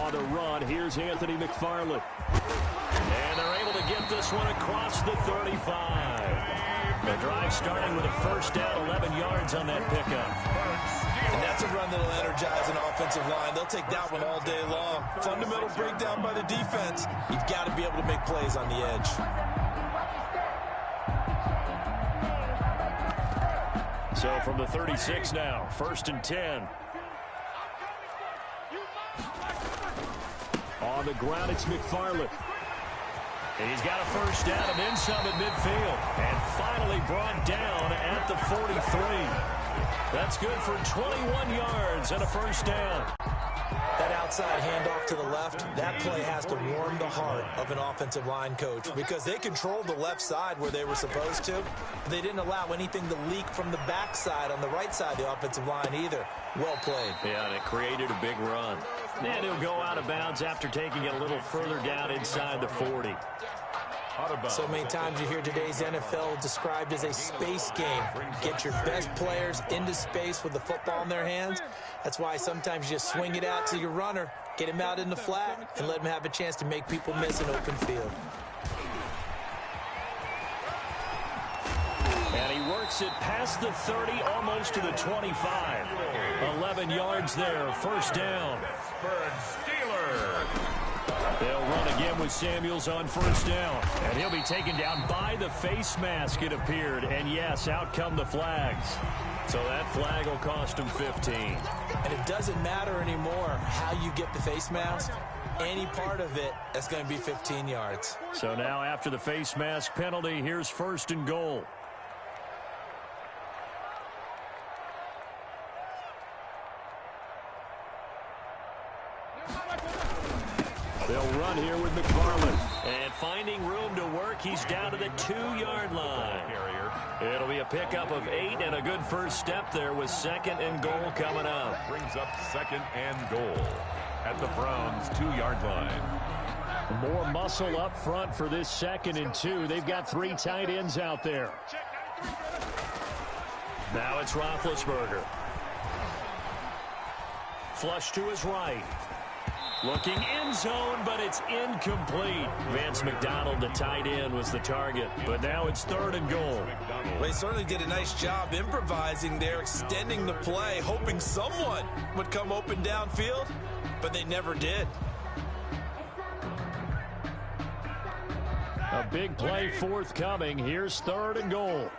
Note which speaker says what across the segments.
Speaker 1: On the run, here's Anthony McFarland. And they're able to get this one across the 35. The drive starting with a first down, 11 yards on that pickup.
Speaker 2: And that's a run that'll energize an offensive line. They'll take that one all day long. Fundamental breakdown by the defense. You've got to be able to make plays on the edge.
Speaker 1: So from the 36 now, 1st and 10. On the ground, it's McFarland. And he's got a first down and then some at midfield. And finally brought down at the 43. That's good for 21 yards and a first down.
Speaker 2: That outside handoff to the left, that play has to warm the heart of an offensive line coach because they controlled the left side where they were supposed to. They didn't allow anything to leak from the backside on the right side of the offensive line either. Well played.
Speaker 1: Yeah, and it created a big run. And he'll go out of bounds after taking it a little further down inside the 40.
Speaker 2: So many times you hear today's NFL described as a space game. Get your best players into space with the football in their hands. That's why sometimes you just swing it out to your runner, get him out in the flat, and let him have a chance to make people miss an open field.
Speaker 1: And he works it past the 30, almost to the 25. 11 yards there, first down. They'll run again with Samuels on first down. And he'll be taken down by the face mask, it appeared. And yes, out come the flags. So that flag will cost him 15.
Speaker 2: And it doesn't matter anymore how you get the face mask. Any part of it, that's going to be 15 yards.
Speaker 1: So now after the face mask penalty, here's 1st and goal. They'll run here with McFarland. And finding room to work, he's down to the 2-yard line. It'll be a pickup of 8 and a good first step there with 2nd and goal coming up.
Speaker 3: Brings up 2nd and goal at the Browns' 2-yard line.
Speaker 1: More muscle up front for this 2nd and 2. They've got 3 tight ends out there. Now it's Roethlisberger. Flush to his right. Looking end zone, but it's incomplete. Vance McDonald, the tight end, was the target. But now it's 3rd and goal.
Speaker 2: Well, they certainly did a nice job improvising there, extending the play, hoping someone would come open downfield, but they never did.
Speaker 1: A big play forthcoming. Here's 3rd and goal.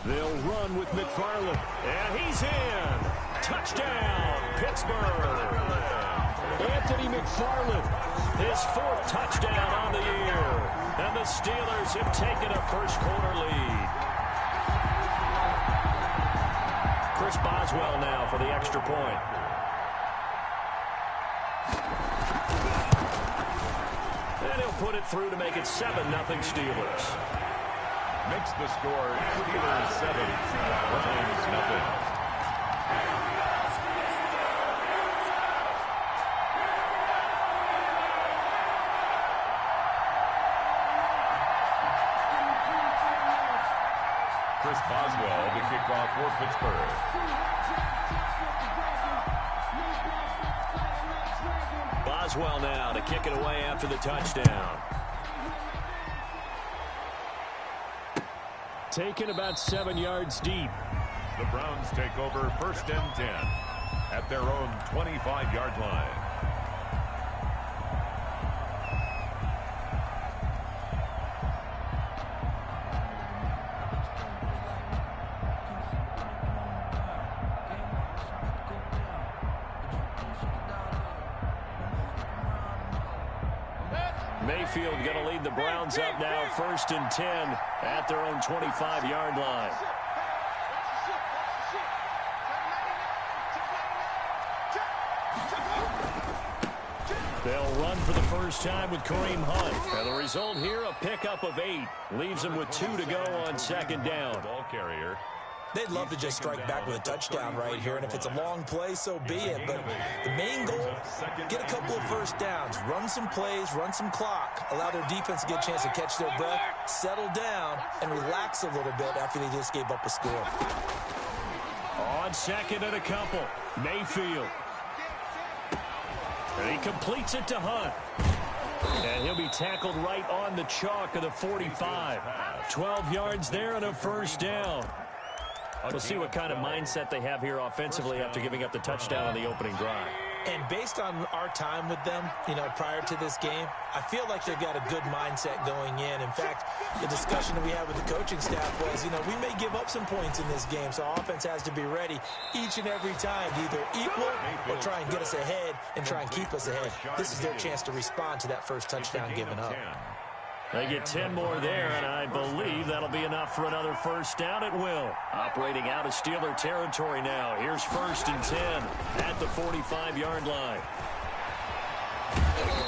Speaker 1: They'll run with McFarland. And he's in. Touchdown, Pittsburgh. Anthony McFarland, his 4th touchdown on the year. And the Steelers have taken a first-quarter lead. Chris Boswell now for the extra point. And he'll put it through to make it 7-0 Steelers.
Speaker 3: Makes the score Steelers 7, Browns nothing. Chris Boswell to kick off for Pittsburgh.
Speaker 1: Boswell now to kick it away after the touchdown. Taken about 7 yards deep.
Speaker 3: The Browns take over 1st and 10 at their own 25-yard line.
Speaker 1: Mayfield going to lead the Browns up now, 1st and 10 at their own 25-yard line. They'll run for the first time with Kareem Hunt. And the result here, a pickup of 8. Leaves them with 2 to go on 2nd down.
Speaker 3: Ball carrier
Speaker 2: They'd love to just strike back with a touchdown right here, and if it's a long play, so be it. But the main goal, get a couple of first downs, run some plays, run some clock, allow their defense to get a chance to catch their breath, settle down, and relax a little bit after they just gave up a score.
Speaker 1: On second and a couple, Mayfield. And he completes it to Hunt. And he'll be tackled right on the chalk of the 45. 12 yards there and a first down. We'll see what kind of mindset they have here offensively after giving up the touchdown on the opening drive.
Speaker 2: And based on our time with them, prior to this game, I feel like they've got a good mindset going in. In fact, the discussion that we had with the coaching staff was, we may give up some points in this game, so offense has to be ready each and every time to either equal or try and get us ahead and try and keep us ahead. This is their chance to respond to that first touchdown given up.
Speaker 1: They get 10 more there, and I believe that'll be enough for another first down. It will. Operating out of Steeler territory now. Here's 1st and 10 at the 45-yard line.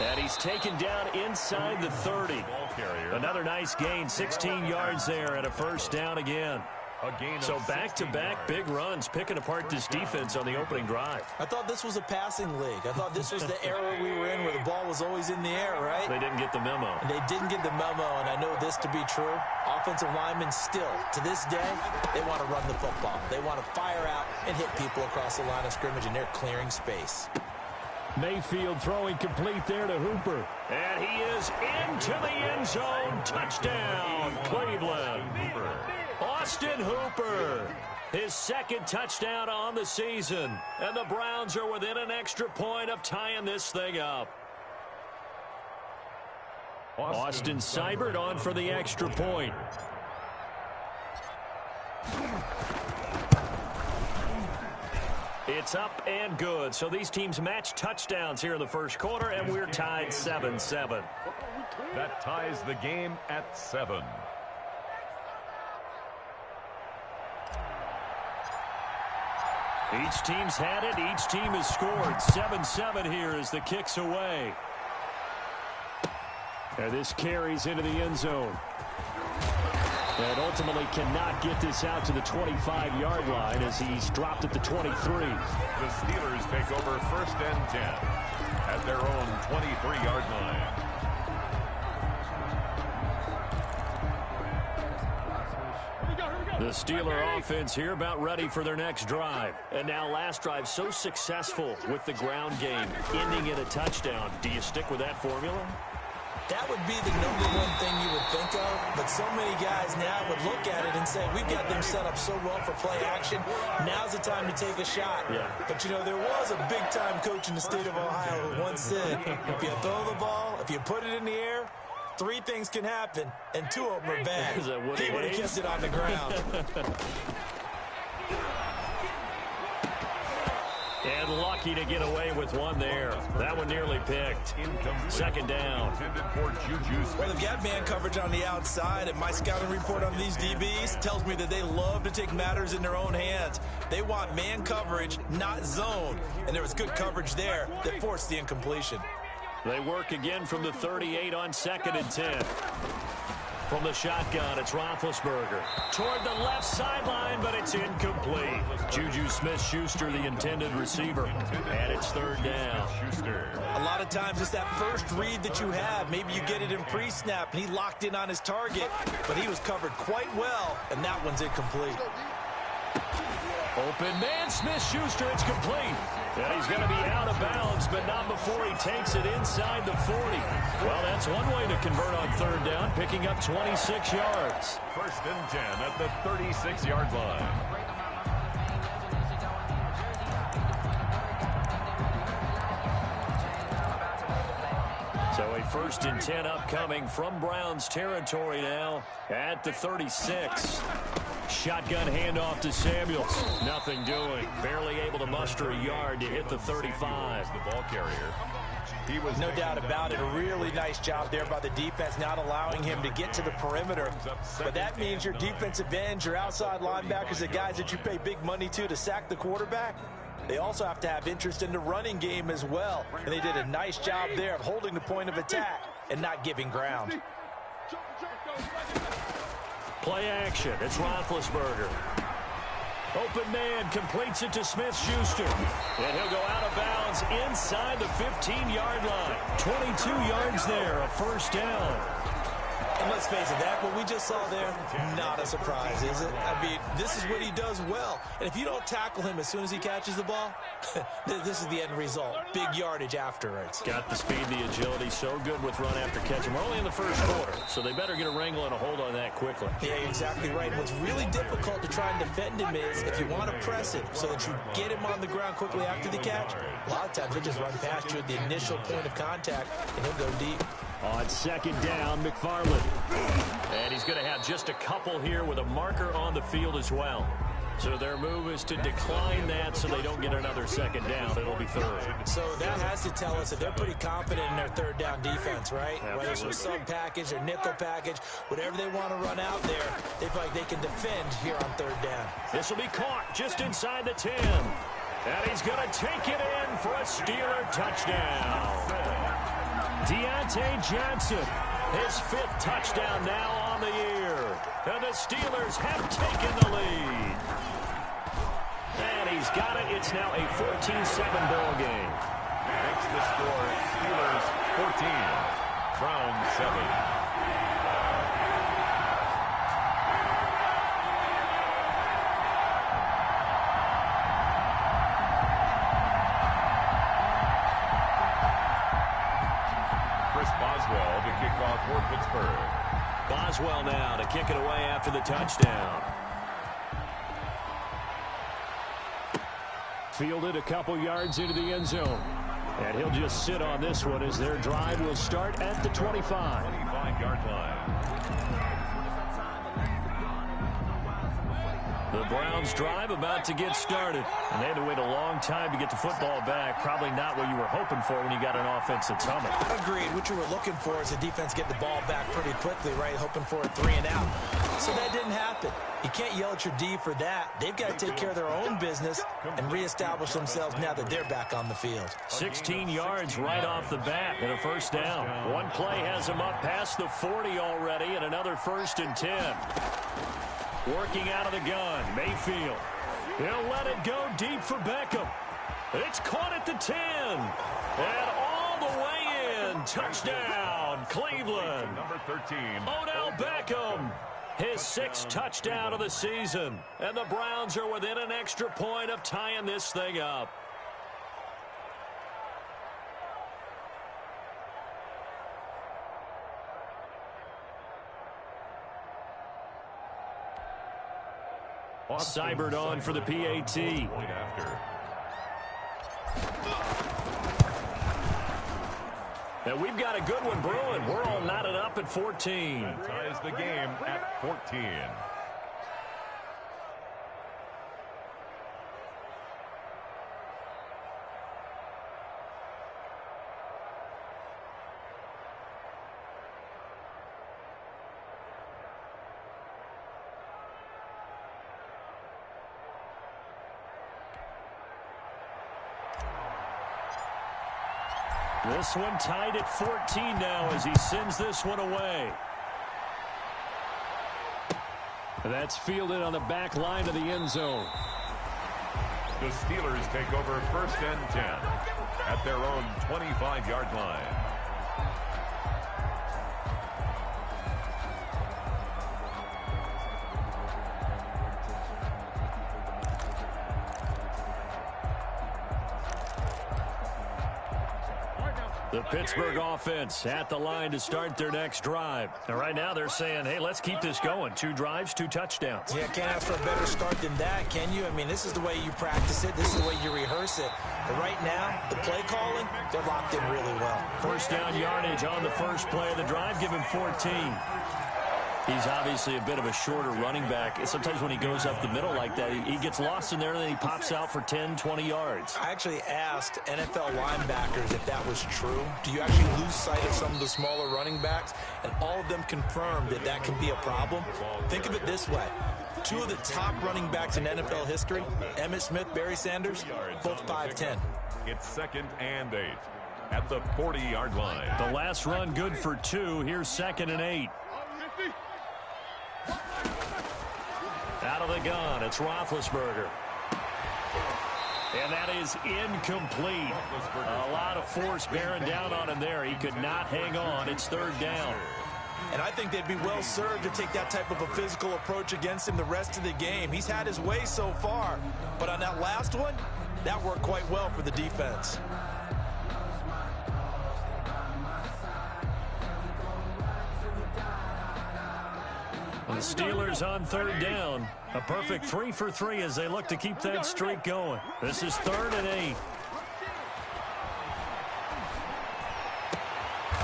Speaker 1: And he's taken down inside the 30. Another nice gain, 16 yards there, and a first down again. So back-to-back big runs, picking apart this defense on the opening drive.
Speaker 2: I thought this was a passing league. I thought this was the era we were in where the ball was always in the air, right?
Speaker 1: They didn't get the memo.
Speaker 2: And they didn't get the memo, and I know this to be true. Offensive linemen still, to this day, they want to run the football. They want to fire out and hit people across the line of scrimmage, and they're clearing space.
Speaker 1: Mayfield throwing complete there to Hooper. And he is into the end zone. Touchdown, Cleveland. Austin Hooper, his 2nd touchdown on the season. And the Browns are within an extra point of tying this thing up. Austin Seibert on for the extra point. It's up and good. So these teams match touchdowns here in the first quarter, and we're tied 7-7.
Speaker 3: That ties the game at 7.
Speaker 1: Each team's had it. Each team has scored. 7-7 here as the kick's away. And this carries into the end zone. And ultimately cannot get this out to the 25-yard line as he's dropped at the 23.
Speaker 3: The Steelers take over 1st and 10 at their own 23-yard line.
Speaker 1: The Steeler offense here about ready for their next drive. And now last drive so successful with the ground game, ending in a touchdown. Do you stick with that formula?
Speaker 2: That would be the #1 thing you would think of, but so many guys now would look at it and say, we've got them set up so well for play action, now's the time to take a shot.
Speaker 1: Yeah.
Speaker 2: But, there was a big-time coach in the state of Ohio who once said, if you throw the ball, if you put it in the air, 3 things can happen, and 2 of them are bad. He would have kept it on the ground.
Speaker 1: And lucky to get away with one there. That one nearly picked. 2nd down.
Speaker 2: Well, they've got man coverage on the outside, and my scouting report on these DBs tells me that they love to take matters in their own hands. They want man coverage, not zone. And there was good coverage there that forced the incompletion.
Speaker 1: They work again from the 38 on 2nd and 10. From the shotgun, it's Roethlisberger. Toward the left sideline, but it's incomplete. Juju Smith-Schuster, the intended receiver. And it's 3rd down.
Speaker 2: A lot of times it's that first read that you have. Maybe you get it in pre-snap, and he locked in on his target, but he was covered quite well, and that one's incomplete.
Speaker 1: Open man, Smith-Schuster, it's complete. And he's going to be out of bounds, but not before he takes it inside the 40. Well, that's one way to convert on 3rd down, picking up 26 yards.
Speaker 3: 1st and 10 at the 36-yard line.
Speaker 1: So a 1st and 10 upcoming from Browns territory now at the 36. Shotgun handoff to Samuels. Nothing doing. Barely able to muster a yard to hit the 35.
Speaker 3: The ball carrier. He was
Speaker 2: no doubt about it. A really nice job there by the defense, not allowing him to get to the perimeter. But that means your defensive ends, your outside linebackers, the guys that you pay big money to sack the quarterback, they also have to have interest in the running game as well. And they did a nice job there of holding the point of attack and not giving ground.
Speaker 1: Play action. It's Roethlisberger. Open man completes it to Smith-Schuster. And he'll go out of bounds inside the 15-yard line. 22 yards there, a first down.
Speaker 2: And let's face it, that what we just saw there, not a surprise, is it? I mean, this is what he does well. And if you don't tackle him as soon as he catches the ball, this is the end result. Big yardage afterwards.
Speaker 1: Got the speed, the agility, so good with run after catch. And we're only in the first quarter, so they better get a wrangle and a hold on that quickly.
Speaker 2: Yeah, you're exactly right. What's really difficult to try and defend him is if you want to press it so that you get him on the ground quickly after the catch, a lot of times he'll just run past you at the initial point of contact, and he'll go deep.
Speaker 1: On second down, McFarland. And he's going to have just a couple here with a marker on the field as well. So their move is to decline that so they don't get another second down. It'll be third.
Speaker 2: So that has to tell us that they're pretty confident in their third down defense, right?
Speaker 1: Absolutely.
Speaker 2: Whether it's a sub package or nickel package, whatever they want to run out there, they feel like they can defend here on third down.
Speaker 1: This will be caught just inside the 10. And he's going to take it in for a Steeler touchdown. Deontay Johnson, his 5th touchdown now on the year. And the Steelers have taken the lead. And he's got it. It's now a 14-7 ball game.
Speaker 3: Makes the score Steelers 14, Browns 7. Boswell to kick off for Pittsburgh.
Speaker 1: Boswell now to kick it away after the touchdown. Fielded a couple yards into the end zone. And he'll just sit on this one as their drive will start at the 25.
Speaker 3: 25-yard line.
Speaker 1: The Browns drive about to get started. And they had to wait a long time to get the football back. Probably not what you were hoping for when you got an offense that's humming.
Speaker 2: Agreed. What you were looking for is the defense get the ball back pretty quickly, right? Hoping for a 3 and out. So that didn't happen. You can't yell at your D for that. They've got to take care of their own business and reestablish themselves now that they're back on the field.
Speaker 1: 16 yards right off the bat and a first down. One play has them up past the 40 already and another 1st and 10. Working out of the gun, Mayfield. He'll let it go deep for Beckham. It's caught at the 10. And all the way in. Touchdown, Cleveland.
Speaker 3: Number 13.
Speaker 1: Odell Beckham. His 6th touchdown of the season. And the Browns are within an extra point of tying this thing up. Seibert on for the PAT.
Speaker 3: Point after.
Speaker 1: And we've got a good one brewing. We're all knotted up at 14.
Speaker 3: Ties the game at 14.
Speaker 1: This one tied at 14 now as he sends this one away. That's fielded on the back line of the end zone.
Speaker 3: The Steelers take over 1st and 10 at their own 25-yard line.
Speaker 1: The Pittsburgh offense at the line to start their next drive. And right now they're saying, hey, let's keep this going. 2 drives, 2 touchdowns.
Speaker 2: Yeah, can't ask for a better start than that, can you? I mean, this is the way you practice it. This is the way you rehearse it. But right now, the play calling, they're locked in really well.
Speaker 1: First down yardage on the first play of the drive. Give him 14. He's obviously a bit of a shorter running back. Sometimes when he goes up the middle like that, he gets lost in there, and then he pops out for 10, 20 yards.
Speaker 2: I actually asked NFL linebackers if that was true. Do you actually lose sight of some of the smaller running backs? And all of them confirmed that that can be a problem. Think of it this way. 2 of the top running backs in NFL history, Emmitt Smith, Barry Sanders, both 5'10".
Speaker 3: It's 2nd and 8 at the 40-yard line.
Speaker 1: The last run good for 2. Here's 2nd and 8. Out of the gun, it's Roethlisberger. And that is incomplete. A lot of force bearing down on him there. He could not hang on. It's third down.
Speaker 2: And I think they'd be well served to take that type of a physical approach against him the rest of the game. He's had his way so far. But on that last one, that worked quite well for the defense.
Speaker 1: The Steelers on third down. A perfect 3 for 3 as they look to keep that streak going. This is 3rd and 8.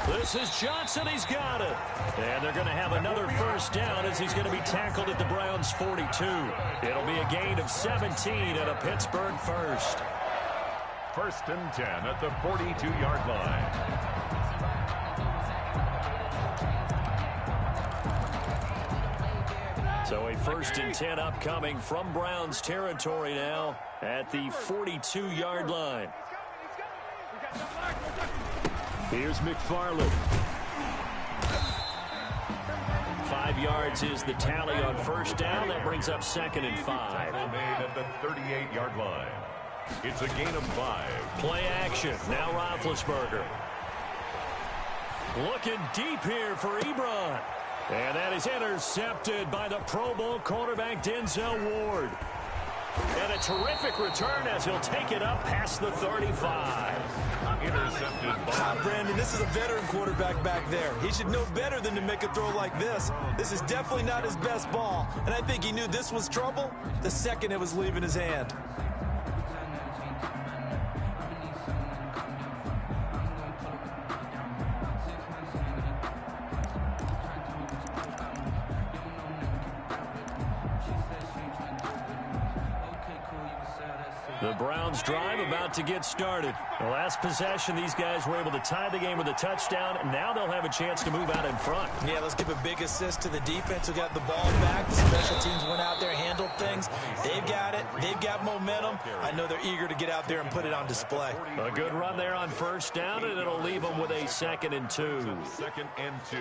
Speaker 1: This is Johnson. He's got it. And they're going to have another first down as he's going to be tackled at the Browns' 42. It'll be a gain of 17 at a Pittsburgh first.
Speaker 3: 1st and 10 at the 42-yard line.
Speaker 1: So a 1st and 10 upcoming from Browns territory now at the 42-yard line. Here's McFarland. 5 yards is the tally on first down. That brings up 2nd and 5.
Speaker 3: Made at the 38-yard line. It's a gain of 5.
Speaker 1: Play action. Now Roethlisberger. Looking deep here for Ebron. And that is intercepted by the Pro Bowl cornerback Denzel Ward. And a terrific return as he'll take it up past the 35.
Speaker 3: Intercepted by
Speaker 2: Brandon, this is a veteran quarterback back there. He should know better than to make a throw like this. This is definitely not his best ball. And I think he knew this was trouble the second it was leaving his hand.
Speaker 1: The Browns drive about to get started. The last possession, these guys were able to tie the game with a touchdown. Now they'll have a chance to move out in front.
Speaker 2: Yeah, let's give a big assist to the defense who got the ball back. The special teams went out there, handled things. They've got it. They've got momentum. I know they're eager to get out there and put it on display.
Speaker 1: A good run there on first down, and it'll leave them with a 2nd and 2.
Speaker 3: 2nd and 2.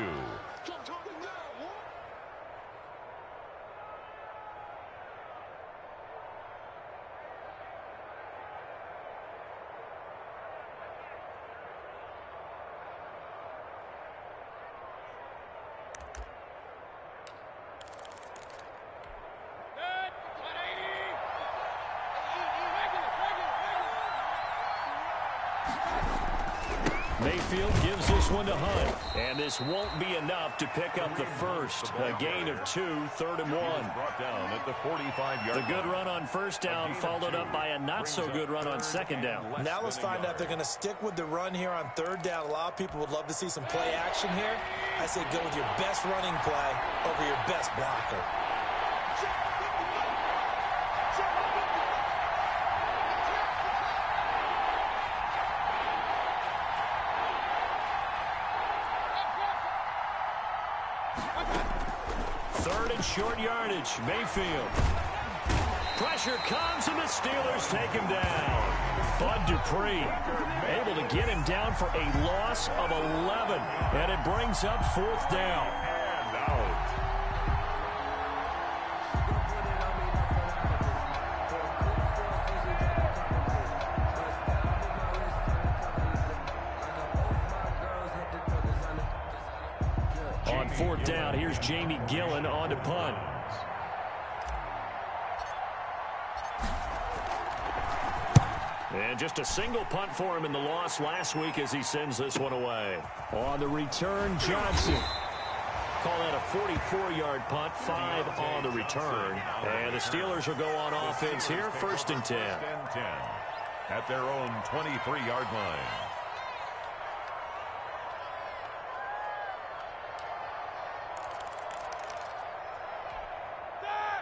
Speaker 1: Mayfield gives this one to Hunt. And this won't be enough to pick up the first. A gain of 2, 3rd and 1.
Speaker 3: Brought down at the 45-yard
Speaker 1: The good run on first down followed up by a not-so-good run on 2nd down.
Speaker 2: Now let's find out if they're going to stick with the run here on 3rd down. A lot of people would love to see some play action here. I say go with your best running play over your best blocker.
Speaker 1: Short yardage, Mayfield. Pressure comes, and the Steelers take him down. Bud Dupree able to get him down for a loss of 11. And it brings up 4th down.
Speaker 3: And out.
Speaker 1: On 4th down, here's Jamie Gillen on to punt. And just a single punt for him in the loss last week as he sends this one away. On the return, Johnson. Call that a 44-yard punt, 5 on the return. And the Steelers will go on offense here, 1st and 10.
Speaker 3: 1st and 10 at their own 23-yard line.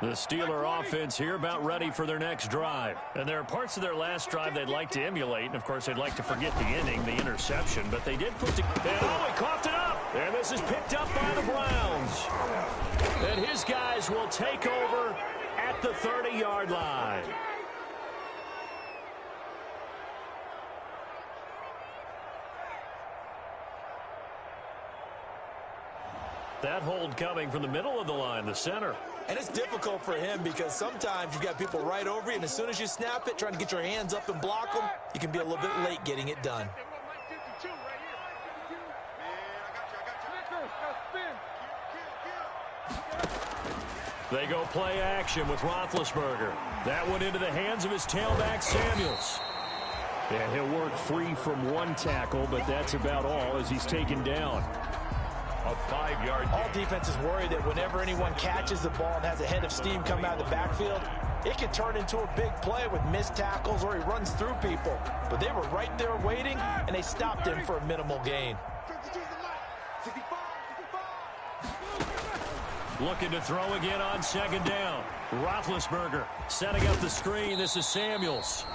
Speaker 1: The Steeler offense here about ready for their next drive. And there are parts of their last drive they'd like to emulate. And, of course, they'd like to forget the inning, the interception. But they did put the... And, oh, he coughed it up. And this is picked up by the Browns. And his guys will take over at the 30-yard line. That hold coming from the middle of the line, the center.
Speaker 2: And it's difficult for him because sometimes you've got people right over you, and as soon as you snap it, trying to get your hands up and block them, you can be a little bit late getting it done.
Speaker 1: They go play action with Roethlisberger. That went into the hands of his tailback, Samuels. And he'll work free from one tackle, but that's about all as he's taken down.
Speaker 3: A 5-yard gain.
Speaker 2: All defenses worry that whenever anyone catches the ball and has a head of steam come out of the backfield, it can turn into a big play with missed tackles or he runs through people. But they were right there waiting, and they stopped him for a minimal gain.
Speaker 1: Looking to throw again on second down. Roethlisberger setting up the screen. This is Samuels.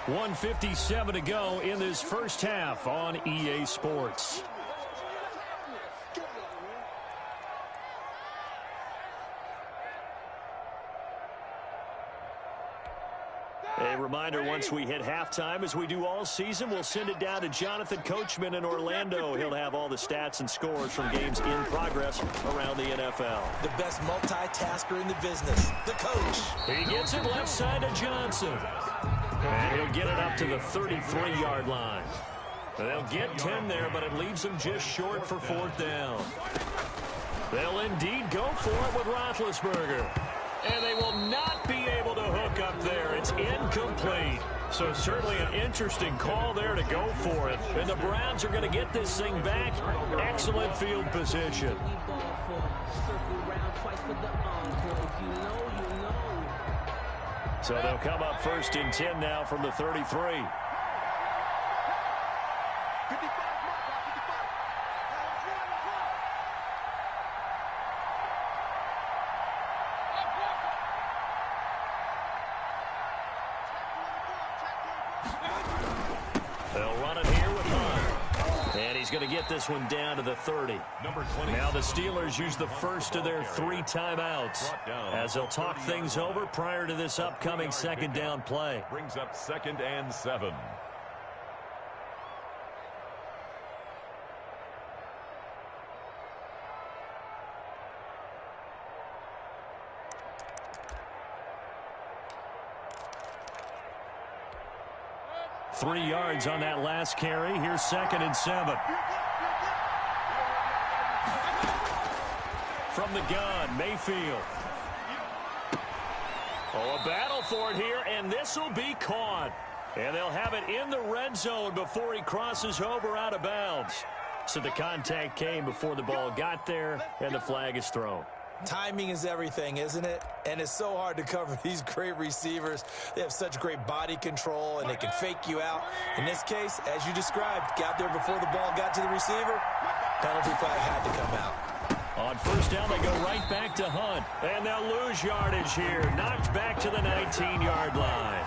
Speaker 1: 1:57 to go in this first half on EA Sports. A reminder, once we hit halftime, as we do all season, we'll send it down to Jonathan Coachman in Orlando. He'll have all the stats and scores from games in progress around the NFL.
Speaker 2: The best multitasker in the business, the coach.
Speaker 1: He gets it left side to Johnson. And he'll get it up to the 33-yard line. They'll get 10 there, but it leaves them just short for fourth down. They'll indeed go for it with Roethlisberger. And they will not be able to hook up there. It's incomplete. So certainly an interesting call there to go for it. And the Browns are going to get this thing back. Excellent field position. So they'll come up first and 10 now from the 33. They'll run it here with Hunt. And he's going to get this one down to the 30.
Speaker 3: Number 20.
Speaker 1: Now the Steelers use the first of their 3 timeouts as they'll talk things over prior to this upcoming second down play.
Speaker 3: Brings up 2nd and 7.
Speaker 1: Three yards on that last carry. Here's 2nd and 7. From the gun, Mayfield. Oh, a battle for it here, and this will be caught. And they'll have it in the red zone before he crosses over out of bounds. So the contact came before the ball got there, and the flag is thrown.
Speaker 2: Timing is everything, isn't it? And it's so hard to cover these great receivers. They have such great body control, and they can fake you out. In this case, as you described, got there before the ball got to the receiver. Penalty flag had to come out.
Speaker 1: On first down, they go right back to Hunt. And they'll lose yardage here. Knocked back to the 19-yard line.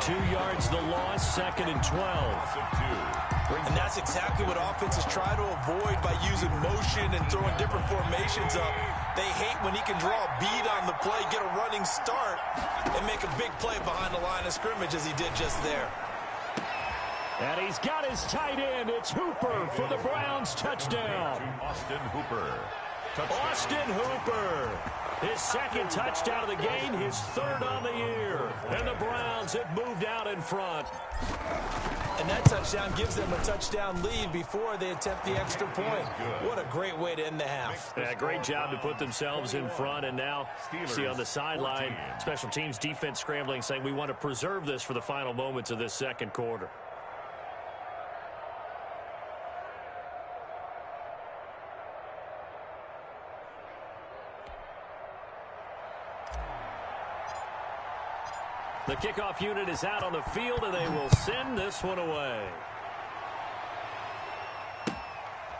Speaker 1: 2 yards the loss, 2nd and 12.
Speaker 2: And that's exactly what offenses try to avoid by using motion and throwing different formations up. They hate when he can draw a bead on the play, get a running start, and make a big play behind the line of scrimmage as he did just there.
Speaker 1: And he's got his tight end. It's Hooper for the Browns touchdown.
Speaker 3: Austin Hooper.
Speaker 1: Austin Hooper. His 2nd touchdown of the game, his 3rd on the year. And the Browns have moved out in front.
Speaker 2: And that touchdown gives them a touchdown lead before they attempt the extra point. What a great way to end the half.
Speaker 1: Yeah, great job to put themselves in front. And now, see on the sideline, special teams defense scrambling, saying we want to preserve this for the final moments of this second quarter. The kickoff unit is out on the field, and they will send this one away.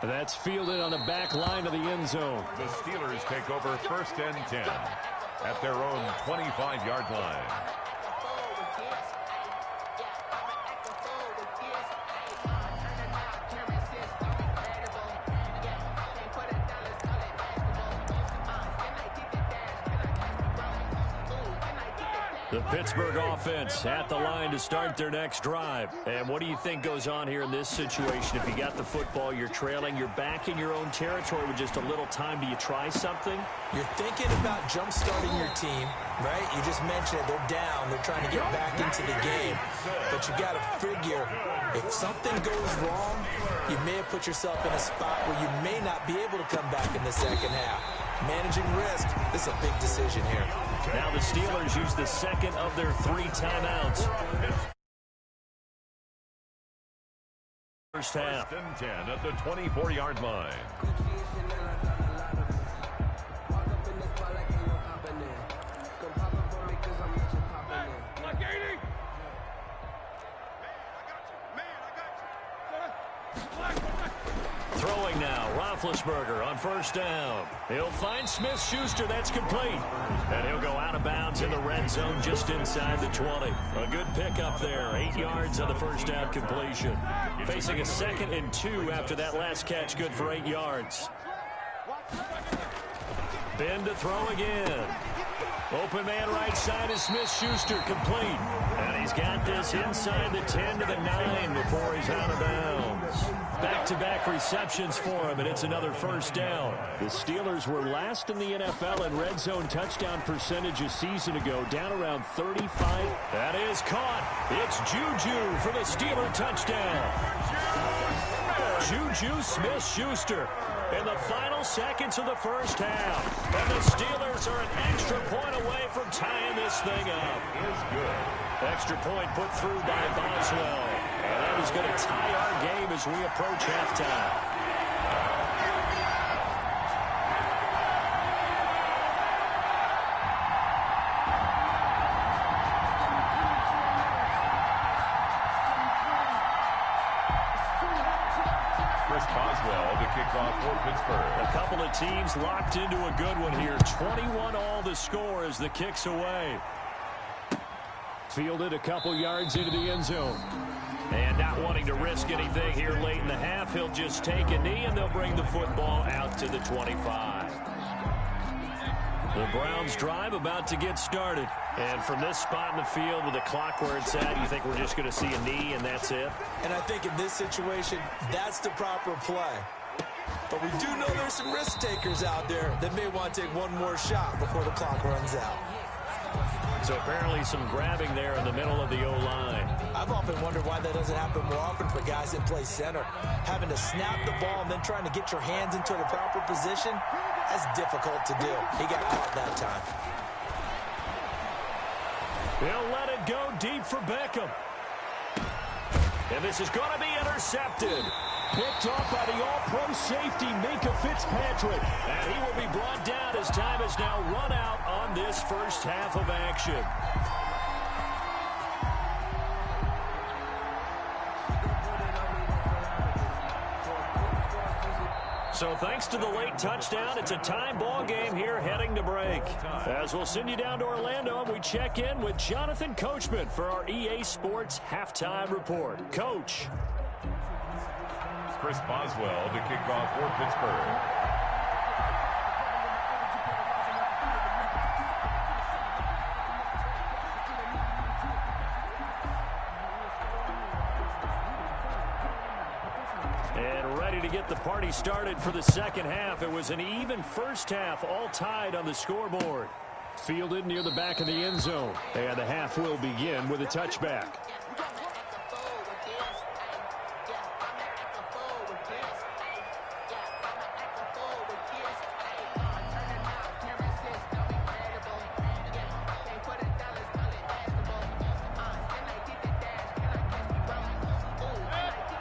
Speaker 1: That's fielded on the back line of the end zone.
Speaker 3: The Steelers take over 1st and 10 at their own 25-yard line.
Speaker 1: The Pittsburgh offense at the line to start their next drive. And what do you think goes on here in this situation? If you got the football, you're trailing, you're back in your own territory with just a little time. Do you try something?
Speaker 2: You're thinking about jump-starting your team, right? You just mentioned it. They're down. They're trying to get back into the game. But you got to figure, if something goes wrong, you may have put yourself in a spot where you may not be able to come back in the second half. Managing risk, this is a big decision here.
Speaker 1: Now the Steelers use the second of their 3 timeouts. First half.
Speaker 3: 1st and 10 at the 24-yard line.
Speaker 1: Throwing now, Roethlisberger on 1st down. He'll find Smith-Schuster. That's complete. And he'll go out of bounds in the red zone just inside the 20. A good pickup there. 8 yards on the 1st down completion. Facing a 2nd and 2 after that last catch, good for 8 yards. Ben to throw again. Open man right side is Smith-Schuster, complete. And he's got this inside the 10 to the 9 before he's out of bounds. Back-to-back receptions for him, and it's another 1st down. The Steelers were last in the NFL in red zone touchdown percentage a season ago, down around 35. That is caught. It's Juju for the Steeler touchdown. Juju Smith-Schuster in the final seconds of the 1st half. And the Steelers are an extra point away from tying this thing up. Extra point put through by Boswell. And that is going to tie our game as we approach halftime.
Speaker 3: Chris Boswell to kick off for Pittsburgh.
Speaker 1: A couple of teams locked into a good one here. 21 all the score as the kick's away. Fielded a couple yards into the end zone. And not wanting to risk anything here late in the half, he'll just take a knee and they'll bring the football out to the 25. The Browns drive about to get started. And from this spot in the field with the clock where it's at, you think we're just going to see a knee and that's it?
Speaker 2: And I think in this situation, that's the proper play. But we do know there's some risk takers out there that may want to take one more shot before the clock runs out.
Speaker 1: So apparently some grabbing there in the middle of the O-line.
Speaker 2: I've often wondered why that doesn't happen more often for guys that play center. Having to snap the ball and then trying to get your hands into the proper position, that's difficult to do. He got caught that time.
Speaker 1: He'll let it go deep for Beckham. And this is going to be intercepted. Picked off by the all-pro safety, Minkah Fitzpatrick. And he will be brought down as time has now run out on this 1st half of action. So thanks to the late touchdown, it's a time ball game here heading to break. As we'll send you down to Orlando, and we check in with Jonathan Coachman for our EA Sports Halftime Report. Coach.
Speaker 3: Chris Boswell to kick off for Pittsburgh.
Speaker 1: And ready to get the party started for the 2nd half. It was an even 1st half, all tied on the scoreboard. Fielded near the back of the end zone. And the half will begin with a touchback.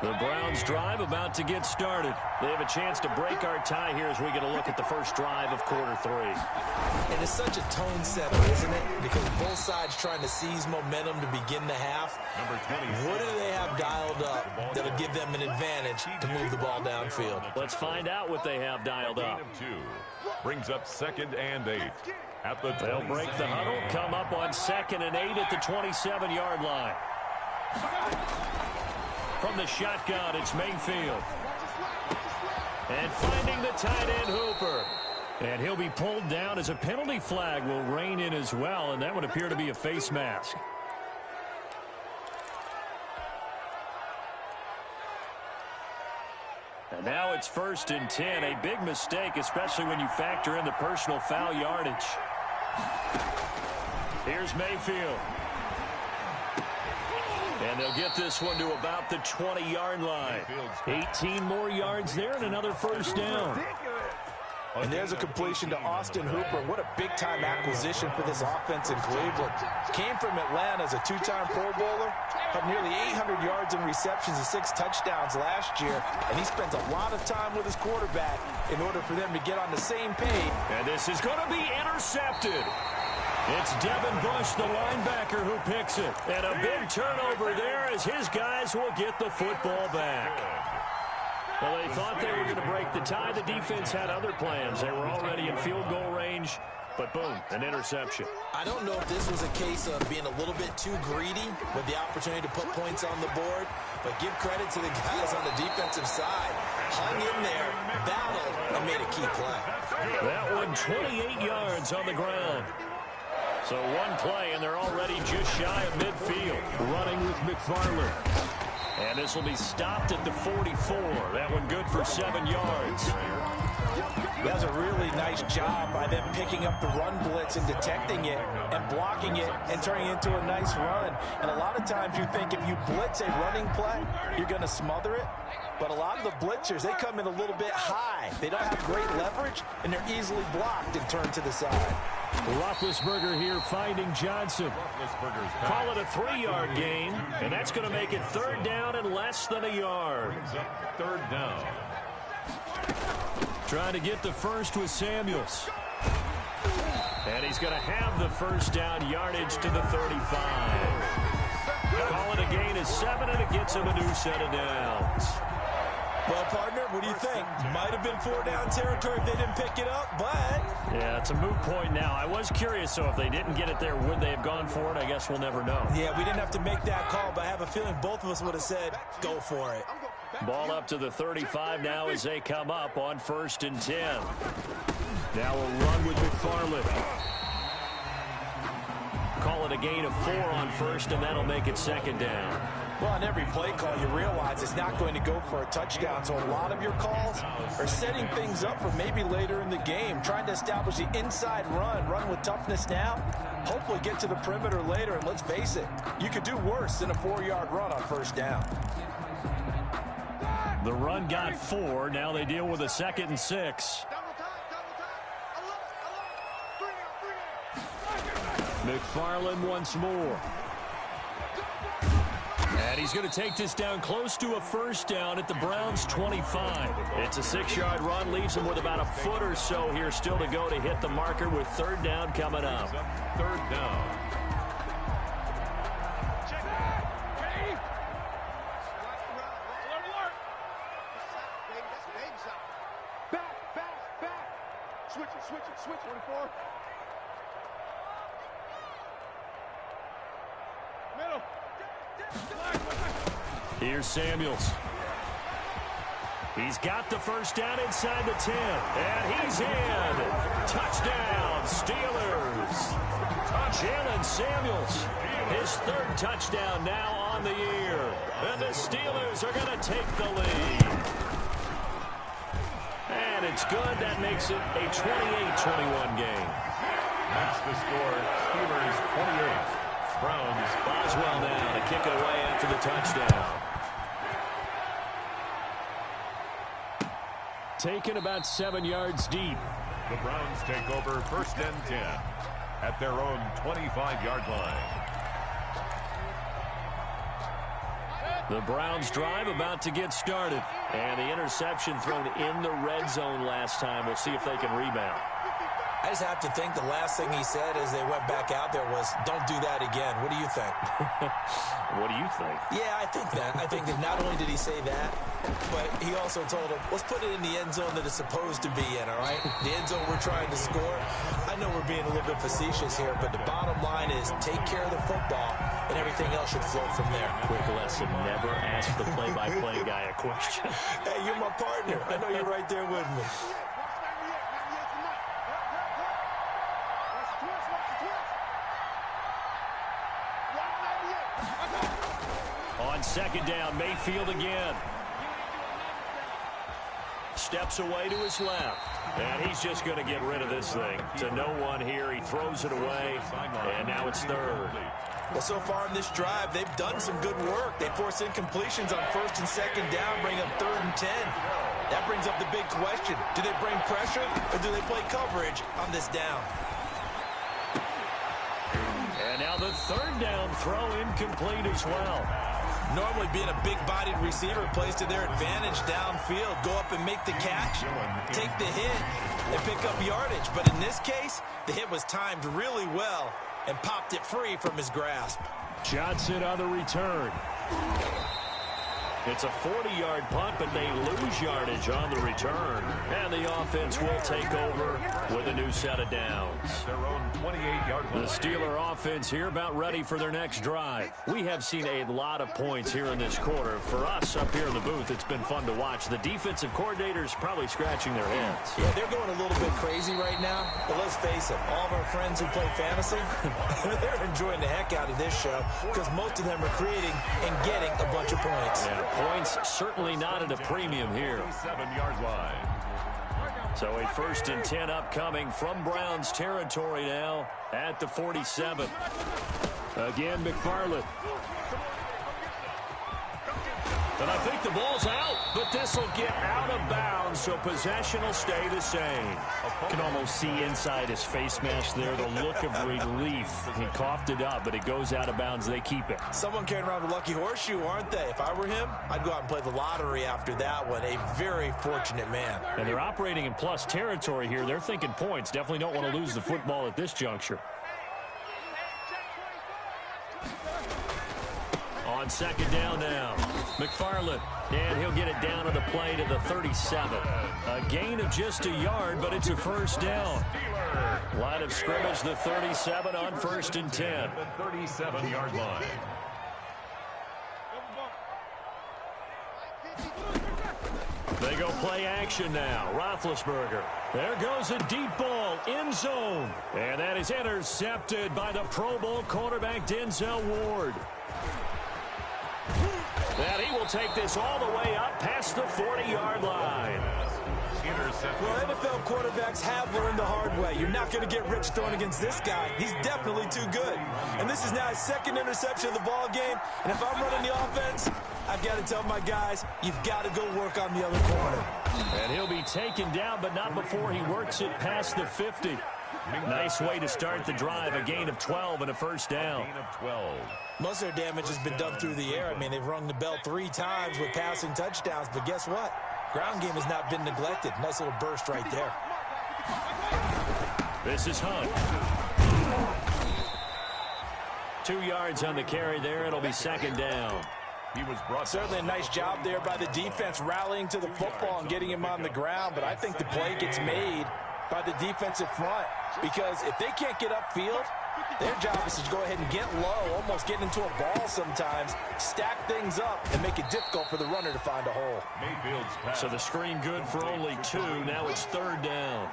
Speaker 1: The Browns drive about to get started. They have a chance to break our tie here as we get a look at the first drive of quarter 3.
Speaker 2: And it's such a tone setter, isn't it? Because both sides trying to seize momentum to begin the half. What do they have dialed up that'll give them an advantage to move the ball downfield?
Speaker 1: Let's find out what they have dialed up.
Speaker 3: Brings up 2nd and 8. At the
Speaker 1: They'll break the huddle, come up on 2nd and 8 at the 27-yard line. From the shotgun, it's Mayfield. And finding the tight end, Hooper. And he'll be pulled down as a penalty flag will rein in as well, and that would appear to be a face mask. And now it's 1st and 10. A big mistake, especially when you factor in the personal foul yardage. Here's Mayfield. And they'll get this one to about the 20-yard line. 18 more yards there and another 1st down.
Speaker 2: And there's a completion to Austin Hooper. What a big-time acquisition for this offense in Cleveland. Came from Atlanta as a 2-time Pro Bowler. Had nearly 800 yards in receptions and 6 touchdowns last year. And he spends a lot of time with his quarterback in order for them to get on the same page.
Speaker 1: And this is going to be intercepted. It's Devin Bush, the linebacker, who picks it. And a big turnover there as his guys will get the football back. Well, they thought they were going to break the tie. The defense had other plans. They were already in field goal range, but boom, an interception.
Speaker 2: I don't know if this was a case of being a little bit too greedy with the opportunity to put points on the board, but give credit to the guys on the defensive side. Hung in there, battled, and made a key play.
Speaker 1: That one 28 yards on the ground. So one play, and they're already just shy of midfield. Running with McFarland. And this will be stopped at the 44. That one good for 7 yards.
Speaker 2: That was a really nice job by them picking up the run blitz and detecting it and blocking it and turning it into a nice run. And a lot of times you think if you blitz a running play, you're going to smother it. But a lot of the blitzers, they come in a little bit high. They don't have great leverage, and they're easily blocked and turned to the side.
Speaker 1: Roethlisberger here finding Johnson. Call it a 3-yard gain, and that's going to make it 3rd down and less than a yard.
Speaker 3: 3rd down.
Speaker 1: Trying to get the first with Samuels. And he's going to have the 1st down yardage to the 35. Call it a gain of 7, and it gets him a new set of downs.
Speaker 2: Well, partner, what do you think? Might have been 4-down territory if they didn't pick it up, but...
Speaker 1: Yeah, it's a moot point now. I was curious, so if they didn't get it there, would they have gone for it? I guess we'll never know.
Speaker 2: Yeah, we didn't have to make that call, but I have a feeling both of us would have said, go for it.
Speaker 1: Ball up to the 35 now as they come up on 1st and 10. Now a run with McFarland. Call it a gain of 4 on 1st, and that'll make it 2nd down.
Speaker 2: Well, on every play call, you realize it's not going to go for a touchdown. So a lot of your calls are setting things up for maybe later in the game, trying to establish the inside run with toughness now, hopefully get to the perimeter later. And let's face it, you could do worse than a 4-yard run on 1st down.
Speaker 1: The run got 4. Now they deal with a 2nd and 6. McFarland once more. And he's going to take this down close to a 1st down at the Browns' 25. It's a 6-yard run, leaves him with about a foot or so here still to go to hit the marker with 3rd down coming up.
Speaker 3: 3rd down.
Speaker 4: Switch, 24. Middle.
Speaker 1: Here's Samuels. He's got the 1st down inside the 10. And he's in. Touchdown, Steelers. Jalen Samuels. His 3rd touchdown now on the year. And the Steelers are going to take the lead. And it's good. That makes it a 28-21 game.
Speaker 3: That's the score. Steelers 28. Browns.
Speaker 1: Boswell now to kick it away after the touchdown. Taken about 7 yards deep.
Speaker 3: The Browns take over 1st and 10 at their own 25-yard line.
Speaker 1: The Browns drive about to get started. And the interception thrown in the red zone last time. We'll see if they can rebound.
Speaker 2: I just have to think the last thing he said as they went back out there was, don't do that again. What do you think?
Speaker 1: What do you think?
Speaker 2: Yeah, I think that. I think that not only did he say that, but he also told him, let's put it in the end zone that it's supposed to be in, all right? The end zone we're trying to score. I know we're being a little bit facetious here, but the bottom line is take care of the football, and everything else should flow from there.
Speaker 1: Quick lesson, never ask the play-by-play guy a question.
Speaker 2: Hey, you're my partner. I know you're right there with me.
Speaker 1: On second down, Mayfield again. Steps away to his left. And he's just going to get rid of this thing. To no one here. He throws it away. And now it's third.
Speaker 2: Well, so far in this drive, they've done some good work. They force incompletions on first and second down, bring up 3rd and 10. That brings up the big question. Do they bring pressure or do they play coverage on this down?
Speaker 1: And now the 3rd down throw incomplete as well.
Speaker 2: Normally being a big-bodied receiver plays to their advantage downfield. Go up and make the catch, take the hit, and pick up yardage. But in this case, the hit was timed really well and popped it free from his grasp.
Speaker 1: Johnson on the return. It's a 40-yard punt, but they lose yardage on the return. And the offense will take over with a new set of downs.
Speaker 3: Their own 28-yard line.
Speaker 1: The Steeler offense here about ready for their next drive. We have seen a lot of points here in this quarter. For us up here in the booth, it's been fun to watch. The defensive coordinators probably scratching their heads.
Speaker 2: Yeah, they're going a little bit crazy right now. But let's face it, all of our friends who play fantasy, they're enjoying the heck out of this show because most of them are creating and getting a bunch of points.
Speaker 1: Yeah, points certainly not at a premium here.
Speaker 3: 7-yard line.
Speaker 1: So a 1st and 10 upcoming from Browns territory now at the 47. Again, McFarland. And I think the ball's out, but this will get out of bounds, so possession will stay the same. You can almost see inside his face mask there the look of relief. He coughed it up, but it goes out of bounds. They keep it.
Speaker 2: Someone carrying around a lucky horseshoe, aren't they? If I were him, I'd go out and play the lottery after that one. A very fortunate man.
Speaker 1: And they're operating in plus territory here. They're thinking points. Definitely don't want to lose the football at this juncture. On second down now, McFarland, and he'll get it down to the play to the 37. A gain of just a yard, but it's a 1st down. Line of scrimmage, the 37 on 1st and 10.
Speaker 3: The 37-yard line.
Speaker 1: They go play action now. Roethlisberger. There goes a deep ball, end zone. And that is intercepted by the Pro Bowl cornerback Denzel Ward. And he will take this all the way up past the 40-yard line.
Speaker 2: Well, NFL quarterbacks have learned the hard way. You're not going to get rich throwing against this guy. He's definitely too good. And this is now his 2nd interception of the ball game. And if I'm running the offense, I've got to tell my guys, you've got to go work on the other corner.
Speaker 1: And he'll be taken down, but not before he works it past the 50. Nice way to start the drive. A gain of 12 and a 1st down.
Speaker 3: Gain of 12.
Speaker 2: Most of their damage has been done through the air. I mean, they've rung the bell 3 times with passing touchdowns. But guess what? Ground game has not been neglected. Nice little burst right there.
Speaker 1: This is Hunt. 2 yards on the carry there. It'll be 2nd down.
Speaker 3: He was brought
Speaker 2: Certainly a nice job there by the defense rallying to the football and getting him on the ground. But I think the play gets made by the defensive front because if they can't get upfield, their job is to go ahead and get low, almost get into a ball sometimes, stack things up, and make it difficult for the runner to find a hole.
Speaker 3: Mayfield's pass.
Speaker 1: So the screen good for only 2. Now it's 3rd down.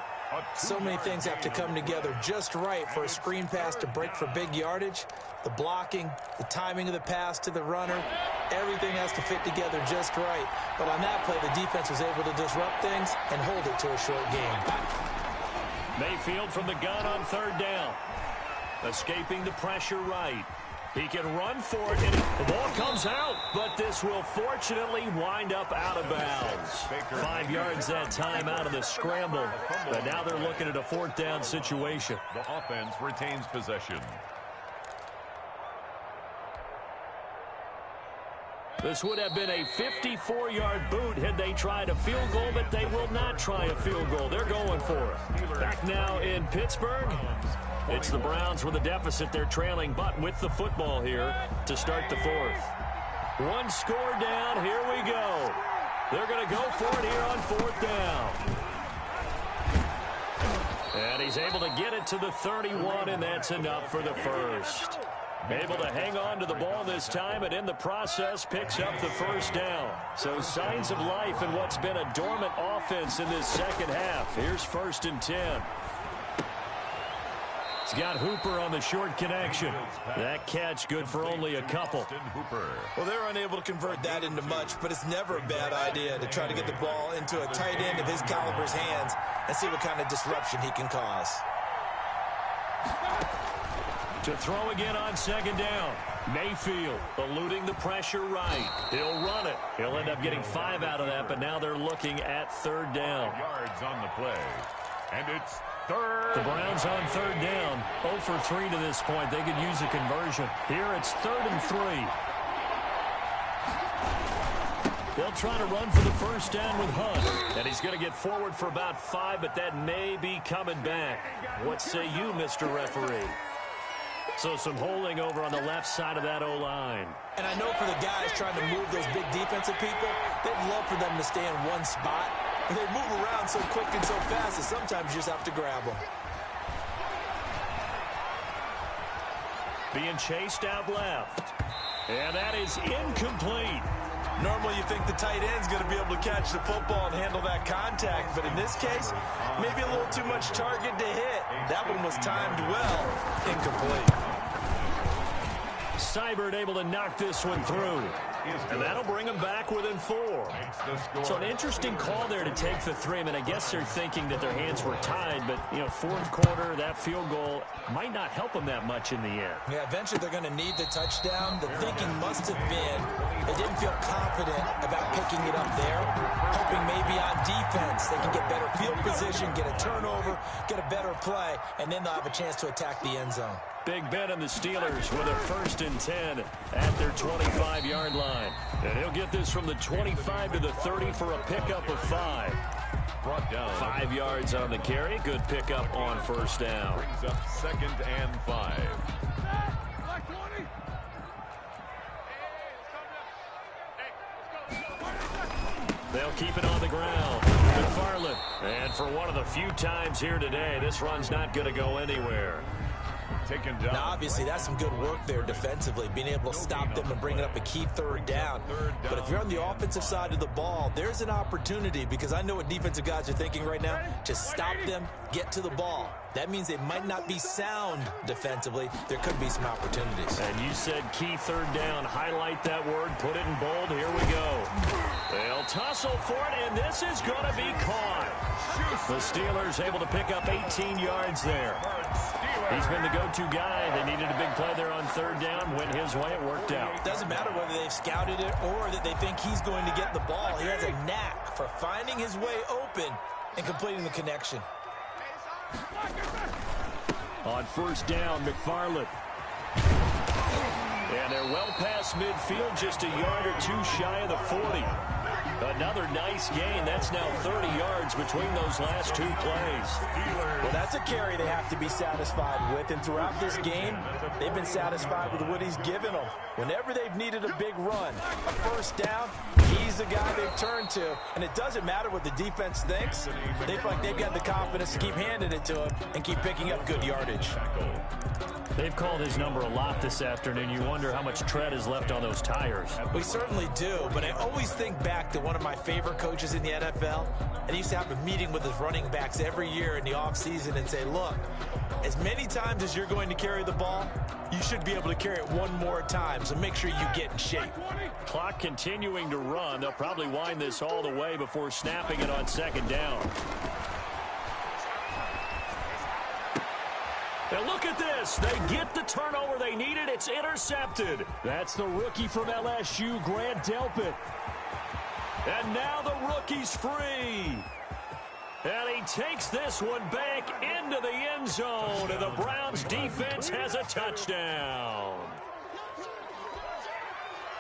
Speaker 2: So many things have to come together just right for a screen pass to break for big yardage. The blocking, the timing of the pass to the runner, everything has to fit together just right. But on that play, the defense was able to disrupt things and hold it to a short game.
Speaker 1: Mayfield from the gun on 3rd down. Escaping the pressure right. He can run for it, and the ball comes out, but this will fortunately wind up out of bounds. 5 yards that time out of the scramble, but now they're looking at a 4th down situation.
Speaker 3: The offense retains possession.
Speaker 1: This would have been a 54-yard boot had they tried a field goal, but they will not try a field goal. They're going for it. Back now in Pittsburgh. It's the Browns with a deficit. They're trailing, but with the football here to start the 4th. 1 score down. Here we go. They're going to go for it here on 4th down. And he's able to get it to the 31, and that's enough for the 1st. Able to hang on to the ball this time, and in the process picks up the 1st down. So signs of life in what's been a dormant offense in this 2nd half. Here's 1st and 10. He's got Hooper on the short connection. That catch good for only a couple.
Speaker 2: Well, they're unable to convert that into much, but it's never a bad idea to try to get the ball into a tight end of his caliber's hands and see what kind of disruption he can cause.
Speaker 1: To throw again on second down. Mayfield eluding the pressure right. He'll run it. He'll end up getting 5 out of that, but now they're looking at third down.
Speaker 3: Yards on the play. And it's third.
Speaker 1: The Browns on third down. 0 for 3 to this point. They could use a conversion. Here it's 3rd and 3. They'll try to run for the first down with Hunt. And he's going to get forward for about 5, but that may be coming back. What say you, Mr. Referee? So some holding over on the left side of that O-line.
Speaker 2: And I know for the guys trying to move those big defensive people, they'd love for them to stay in one spot. But they move around so quick and so fast that sometimes you just have to grab them.
Speaker 1: Being chased out left. And that is incomplete.
Speaker 2: Normally you think the tight end's going to be able to catch the football and handle that contact. But in this case, maybe a little too much target to hit. That one was timed well. Incomplete.
Speaker 1: Seibert able to knock this one through. And that'll bring him back within 4. So an interesting call there to take the 3. I mean, I guess they're thinking that their hands were tied, but, you know, fourth quarter, that field goal might not help them that much in the end.
Speaker 2: Yeah, eventually they're going to need the touchdown. The thinking must have been they didn't feel confident about picking it up there, hoping maybe on defense they can get better field position, get a turnover, get a better play, and then they'll have a chance to attack the end zone.
Speaker 1: Big Ben and the Steelers with a 1st and 10 at their 25-yard line. And he'll get this from the 25 to the 30 for a pickup of 5. Brought down 5 yards on the carry. Good pickup on first down.
Speaker 3: Brings up 2nd and 5.
Speaker 1: They'll keep it on the ground. McFarland. And for one of the few times here today, this run's not going to go anywhere.
Speaker 3: Taken down.
Speaker 2: Now, obviously, that's some good work there defensively, being able to stop them and bring it up a key 3rd down. But if you're on the offensive side of the ball, there's an opportunity, because I know what defensive guys are thinking right now. Just stop them, get to the ball. That means they might not be sound defensively. There could be some opportunities.
Speaker 1: And you said key 3rd down. Highlight that word. Put it in bold. Here we go. They'll tussle for it, and this is going to be caught. The Steelers able to pick up 18 yards there. He's been the go-to guy. They needed a big play there on 3rd down. Went his way. It worked out.
Speaker 2: It doesn't matter whether they've scouted it or that they think he's going to get the ball. He has a knack for finding his way open and completing the connection.
Speaker 1: On 1st down, McFarland. And they're well past midfield, just a yard or 2 shy of the 40. Another nice gain. That's now 30 yards between those last 2 plays.
Speaker 2: Well, that's a carry they have to be satisfied with. And throughout this game, they've been satisfied with what he's given them. Whenever they've needed a big run, a 1st down, he's the guy they've turned to. And it doesn't matter what the defense thinks. They feel like they've got the confidence to keep handing it to him and keep picking up good yardage.
Speaker 1: They've called his number a lot this afternoon. You wonder how much tread is left on those tires.
Speaker 2: We certainly do, but I always think back to one of my favorite coaches in the NFL, and he used to have a meeting with his running backs every year in the offseason and say, look, as many times as you're going to carry the ball, you should be able to carry it one more time, so make sure you get in shape.
Speaker 1: Clock continuing to run. They'll probably wind this all the way before snapping it on 2nd down. Now look at this. They get the turnover they needed. It's intercepted. That's the rookie from LSU, Grant Delpit. And now the rookie's free. And he takes this one back into the end zone. And the Browns defense has a touchdown.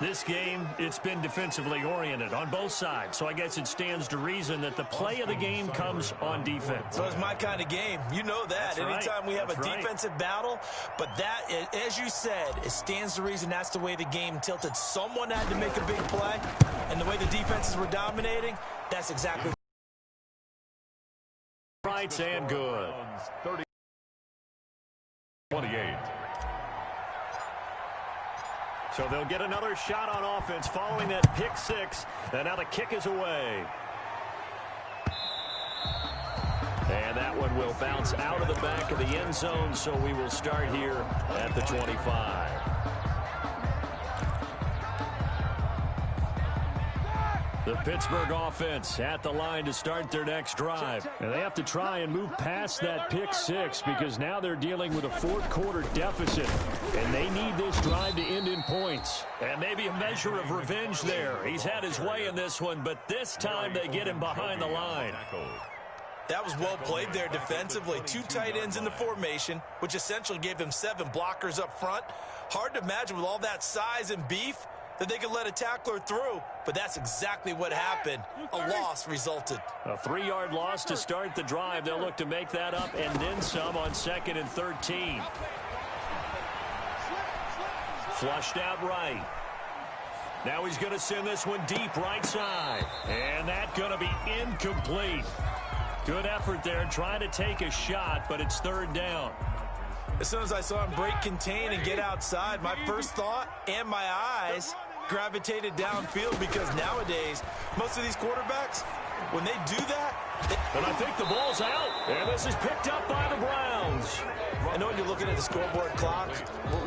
Speaker 1: This game, it's been defensively oriented on both sides. So I guess it stands to reason that the play of the game comes on defense.
Speaker 2: So it's my kind of game. You know that.
Speaker 1: That's
Speaker 2: Anytime we have
Speaker 1: That's
Speaker 2: a defensive battle. But that, as you said, it stands to reason that's the way the game tilted. Someone had to make a big play. And the way the defenses were dominating, that's exactly.
Speaker 1: Right and good.
Speaker 3: 28.
Speaker 1: So they'll get another shot on offense following that pick 6. And now the kick is away. And that one will bounce out of the back of the end zone, so we will start here at the 25. The Pittsburgh offense at the line to start their next drive. And they have to try and move past that pick six because now they're dealing with a fourth-quarter deficit. And they need this drive to end in points. And maybe a measure of revenge there. He's had his way in this one, but this time they get him behind the line.
Speaker 2: That was well played there defensively. 2 tight ends in the formation, which essentially gave them 7 blockers up front. Hard to imagine with all that size and beef that they could let a tackler through, but that's exactly what happened. A loss resulted.
Speaker 1: A 3-yard loss to start the drive. They'll look to make that up and then some on 2nd and 13. Flushed out right. Now he's going to send this one deep right side. And that's going to be incomplete. Good effort there trying to take a shot, but it's 3rd down.
Speaker 2: As soon as I saw him break contain and get outside, my first thought and my eyes gravitated downfield because nowadays, most of these quarterbacks, when they do that...
Speaker 1: And I think the ball's out, and this is picked up by the Browns.
Speaker 2: I know you're looking at the scoreboard clock.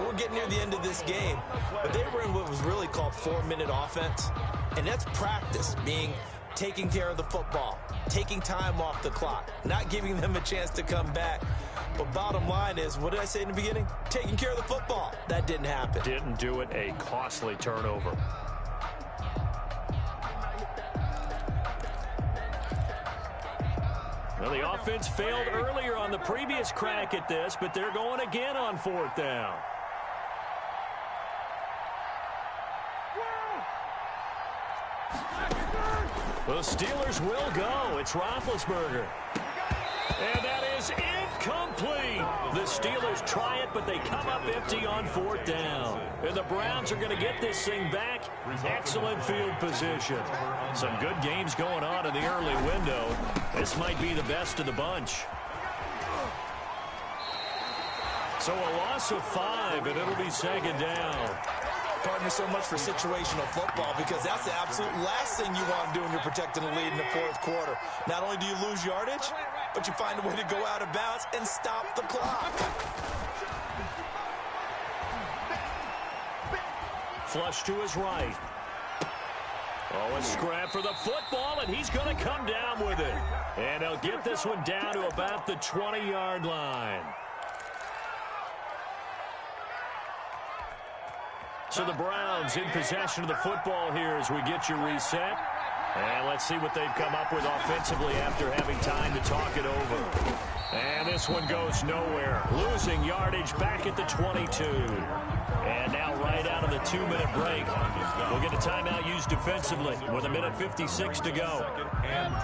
Speaker 2: We're getting near the end of this game, but they were in what was really called 4-minute offense, and that's practice, being taking care of the football, taking time off the clock, not giving them a chance to come back. But bottom line is, what did I say in the beginning? Taking care of the football. That didn't happen.
Speaker 1: Didn't do it. A costly turnover. Well, the offense failed earlier on the previous crack at this, but they're going again on 4th down. The Steelers will go. It's Roethlisberger. And that is incomplete. The Steelers try it, but they come up empty on 4th down. And the Browns are going to get this thing back. Excellent field position. Some good games going on in the early window. This might be the best of the bunch. So a loss of 5, and it'll be 2nd down.
Speaker 2: Partner, so much for situational football because that's the absolute last thing you want to do when you're protecting a lead in the 4th quarter. Not only do you lose yardage, but you find a way to go out of bounds and stop the clock.
Speaker 1: Flush to his right. Oh, a scrap for the football, and he's going to come down with it. And they'll get this one down to about the 20-yard line. So the Browns in possession of the football here as we get you reset. And let's see what they've come up with offensively after having time to talk it over. And this one goes nowhere. Losing yardage back at the 22. And now right out of the 2-minute break. We'll get a timeout used defensively with 1:56 to go.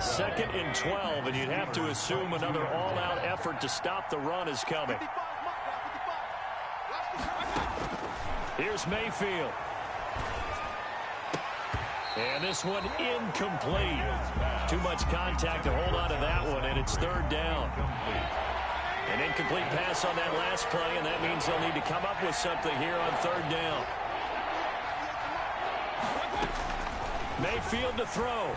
Speaker 1: 2nd and 12, and you'd have to assume another all-out effort to stop the run is coming. Here's Mayfield. And this one incomplete. Too much contact to hold on to that one, and it's 3rd down. An incomplete pass on that last play, and that means they'll need to come up with something here on 3rd down. Mayfield to throw.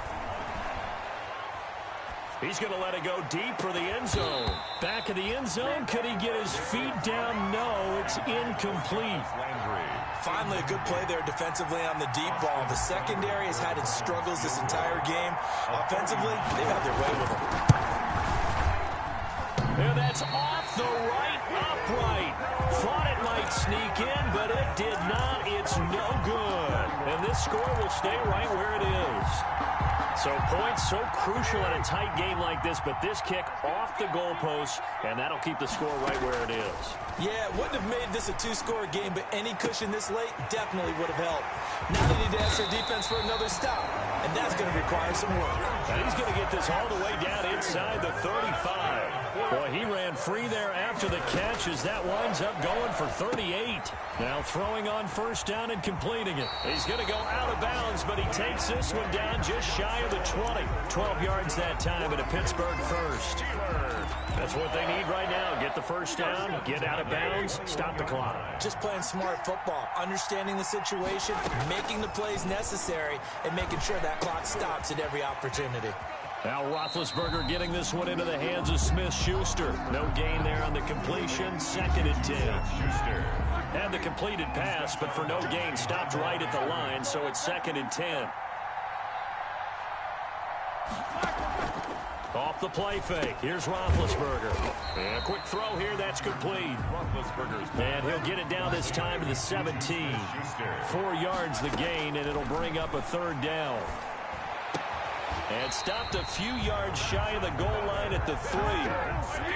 Speaker 1: He's going to let it go deep for the end zone. Back of the end zone. Could he get his feet down? No, it's incomplete.
Speaker 2: Finally, a good play there defensively on the deep ball. The secondary has had its struggles this entire game. Offensively, they've had their way with them.
Speaker 1: And that's off the right upright. Thought it might sneak in, but it did not. It's no good. And this score will stay right where it is. So points so crucial in a tight game like this, but this kick off the goalpost, and that'll keep the score right where it is.
Speaker 2: Yeah, it wouldn't have made this a 2-score game, but any cushion this late definitely would have helped. Now they need to ask their defense for another stop, and that's going to require some work.
Speaker 1: And he's going to get this all the way down inside the 35. Boy, he ran free there after the catch as that winds up going for 38. Now throwing on 1st down and completing it. He's going to go out of bounds, but he takes this one down just shy of the 20. 12 yards that time at a Pittsburgh first. That's what they need right now. Get the 1st down, get out of bounds, stop the clock.
Speaker 2: Just playing smart football, understanding the situation, making the plays necessary, and making sure that clock stops at every opportunity.
Speaker 1: Now Roethlisberger getting this one into the hands of Smith-Schuster. No gain there on the completion. 2nd and 10.
Speaker 3: Schuster.
Speaker 1: Had the completed pass, but for no gain, stopped right at the line, so it's 2nd and 10. Off the play fake. Here's Roethlisberger. And a quick throw here. That's complete. And he'll get it down this time to the 17. 4 yards the gain, and it'll bring up a 3rd down. And stopped a few yards shy of the goal line at the 3.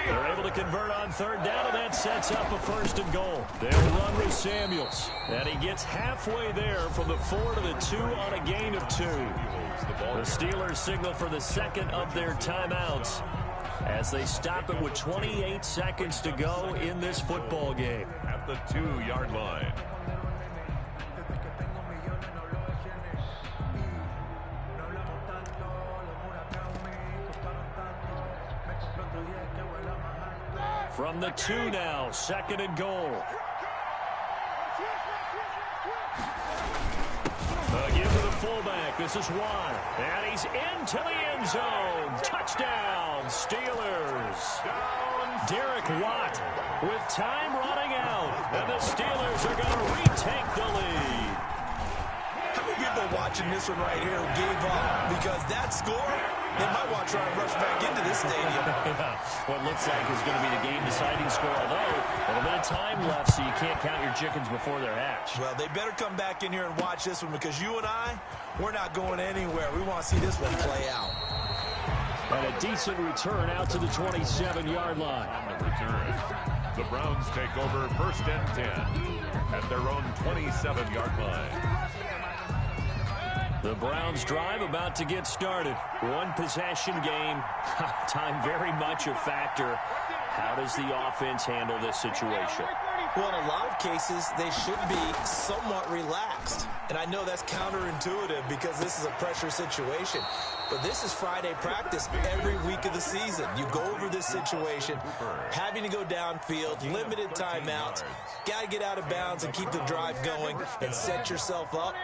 Speaker 1: They're able to convert on 3rd down, and that sets up a 1st and goal. They'll run with Samuels. And he gets halfway there from the 4 to the 2 on a gain of 2. The Steelers signal for the 2nd of their timeouts as they stop it with 28 seconds to go in this football game.
Speaker 3: At the 2-yard line.
Speaker 1: From the 2 now, 2nd and goal. Again to the fullback. This is Watt. And he's into the end zone. Touchdown, Steelers. Derek Watt with time running out. And the Steelers are going to retake the lead.
Speaker 2: How many people watching this one right here who gave up? Because that score, they might want to try and rush back into this stadium.
Speaker 1: Yeah, what looks like is going to be the game-deciding score, although a little bit of time left, so you can't count your chickens before they're hatched.
Speaker 2: Well, they better come back in here and watch this one, because you and I, we're not going anywhere. We want to see this one play out.
Speaker 1: And a decent return out to the 27-yard line.
Speaker 3: On the return, the Browns take over 1st and 10 at their own 27-yard line.
Speaker 1: The Browns drive about to get started. One possession game. Time very much a factor. How does the offense handle this situation?
Speaker 2: Well, in a lot of cases, they should be somewhat relaxed. And I know that's counterintuitive because this is a pressure situation. But this is Friday practice every week of the season. You go over this situation, having to go downfield, limited timeouts, got to get out of bounds and keep the drive going and set yourself up.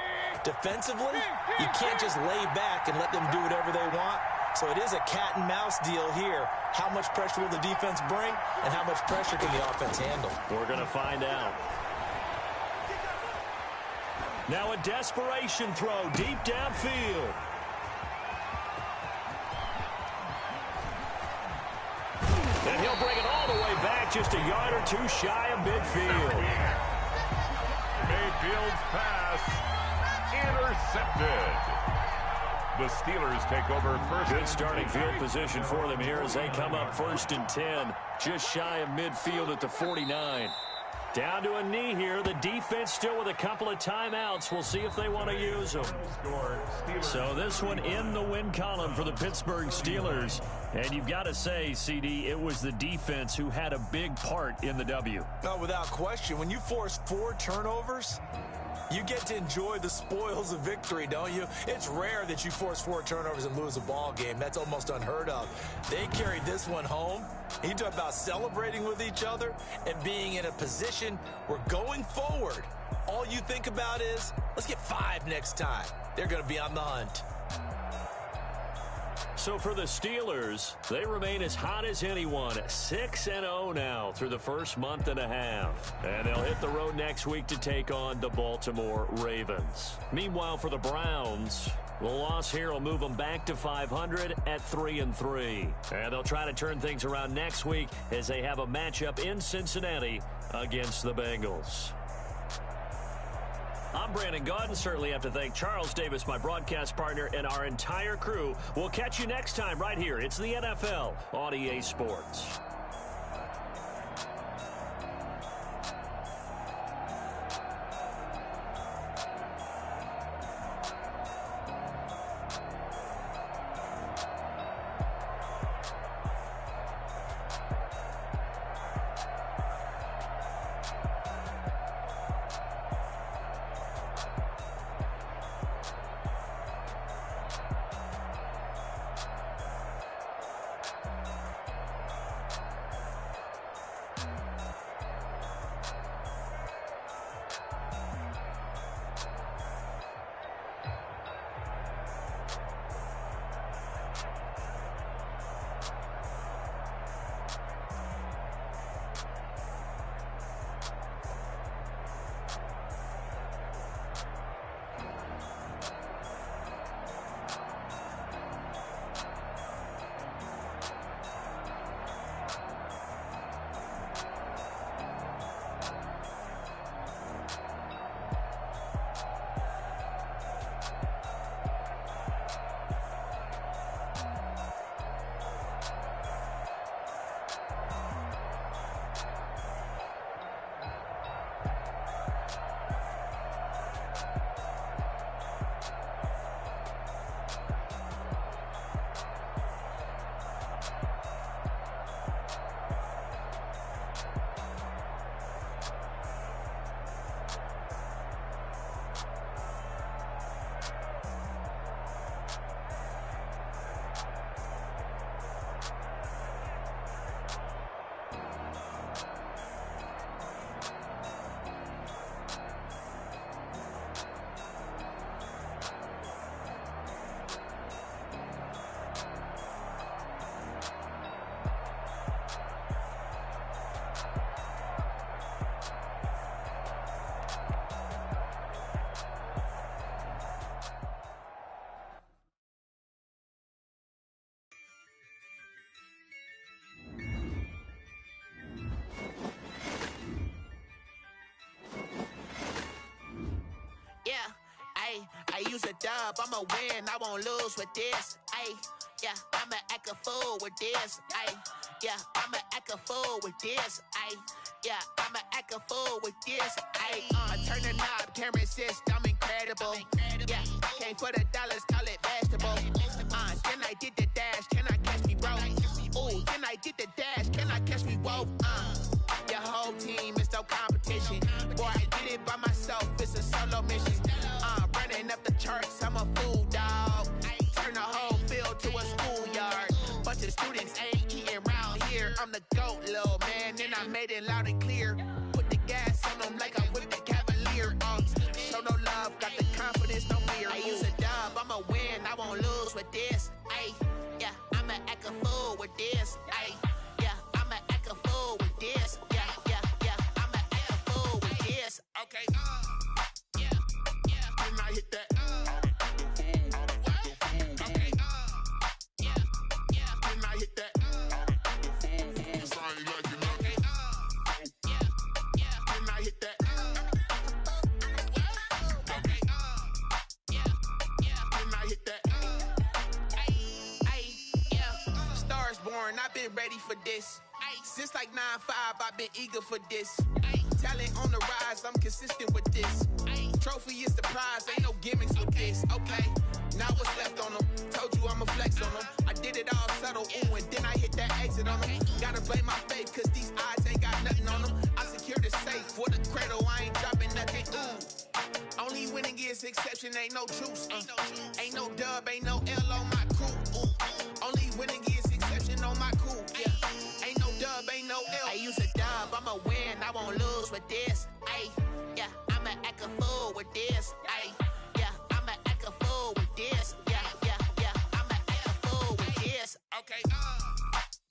Speaker 2: Defensively, you can't just lay back and let them do whatever they want. So it is a cat and mouse deal here. How much pressure will the defense bring, and how much pressure can the offense handle?
Speaker 1: We're going to find out. Now a desperation throw deep downfield. And he'll bring it all the way back, just a yard or 2 shy of midfield.
Speaker 3: Mayfield's pass intercepted. The Steelers take over 1st.
Speaker 1: Good starting field position for them here as they come up 1st and 10, just shy of midfield at the 49. Down to a knee here. The defense still with a couple of timeouts. We'll see if they want to use them. So this one in the win column for the Pittsburgh Steelers. And you've got to say, CD, it was the defense who had a big part in the W.
Speaker 2: No, without question. When you force 4 turnovers, you get to enjoy the spoils of victory, don't you? It's rare that you force 4 turnovers and lose a ball game. That's almost unheard of. They carried this one home. You talk about celebrating with each other and being in a position where going forward, all you think about is, let's get 5 next time. They're going to be on the hunt.
Speaker 1: So for the Steelers, they remain as hot as anyone, 6-0 now through the first month and a half. And they'll hit the road next week to take on the Baltimore Ravens. Meanwhile, for the Browns, the loss here will move them back to 500 at 3-3. And they'll try to turn things around next week as they have a matchup in Cincinnati against the Bengals. I'm Brandon Gaudin. Certainly have to thank Charles Davis, my broadcast partner, and our entire crew. We'll catch you next time right here. It's the NFL on EA Sports.
Speaker 5: use a dub, I'ma win, I won't lose with this. Ay, yeah, I'ma act a fool with this. Ay, yeah, I'ma act a fool with this. Ay, yeah, I'ma act a fool with this. Ay, turn the knob, camera assist, I'm incredible. Yeah, came for the dollars, call it vegetable. Then I did the dash, can I catch me, bro? Ooh, then I did the dash, can I catch me, whoa? Your whole team is no competition. Boy, I did it by myself, it's a solo mission. Running up the charts, I'm a fool, dog. Turn the whole field to a schoolyard. Bunch of students ain't eating round here. I'm the GOAT, little man, and I made it loud and clear. Put the gas on them like I'm with the Cavalier. Show no love, got the confidence, no fear. I use a dub, I'ma win, I won't lose with this. Ay, yeah, I'ma act a fool with this. Ay, yeah, I'ma act a fool with this. Yeah, yeah, yeah, I'ma act a fool with this. Okay, yeah, yeah, then I hit that. Okay, yeah, yeah, then I hit that. Cause I ain't like it nothing. Yeah, yeah, then I hit that. Okay, yeah, yeah, then I hit that. Ay, yeah, Stars born, I've been ready for this. Since like 9-5, I've been eager for this. Talent on the rise, I'm consistent with this. Trophy is the prize, ain't no gimmicks with this. Okay, now what's left on them? Told you I'ma flex on them. I did it all subtle, ooh, and then I hit that exit on them. Gotta blame my faith, cause these odds ain't got nothing on them. I secured the safe for the cradle, I ain't dropping nothing, ooh. Only winning is exception, ain't no truce. Ain't no dub, ain't no L on my crew. Ooh. Only winning is exception on my crew. Yeah. Ain't no dub, ain't no L. I use a dub, I'ma win, I won't lose with this. Ay, yeah, I'ma act a fool with this. Ay, yeah, I'ma act a fool with this. Yeah, yeah, yeah, I'ma act a fool with this. Okay,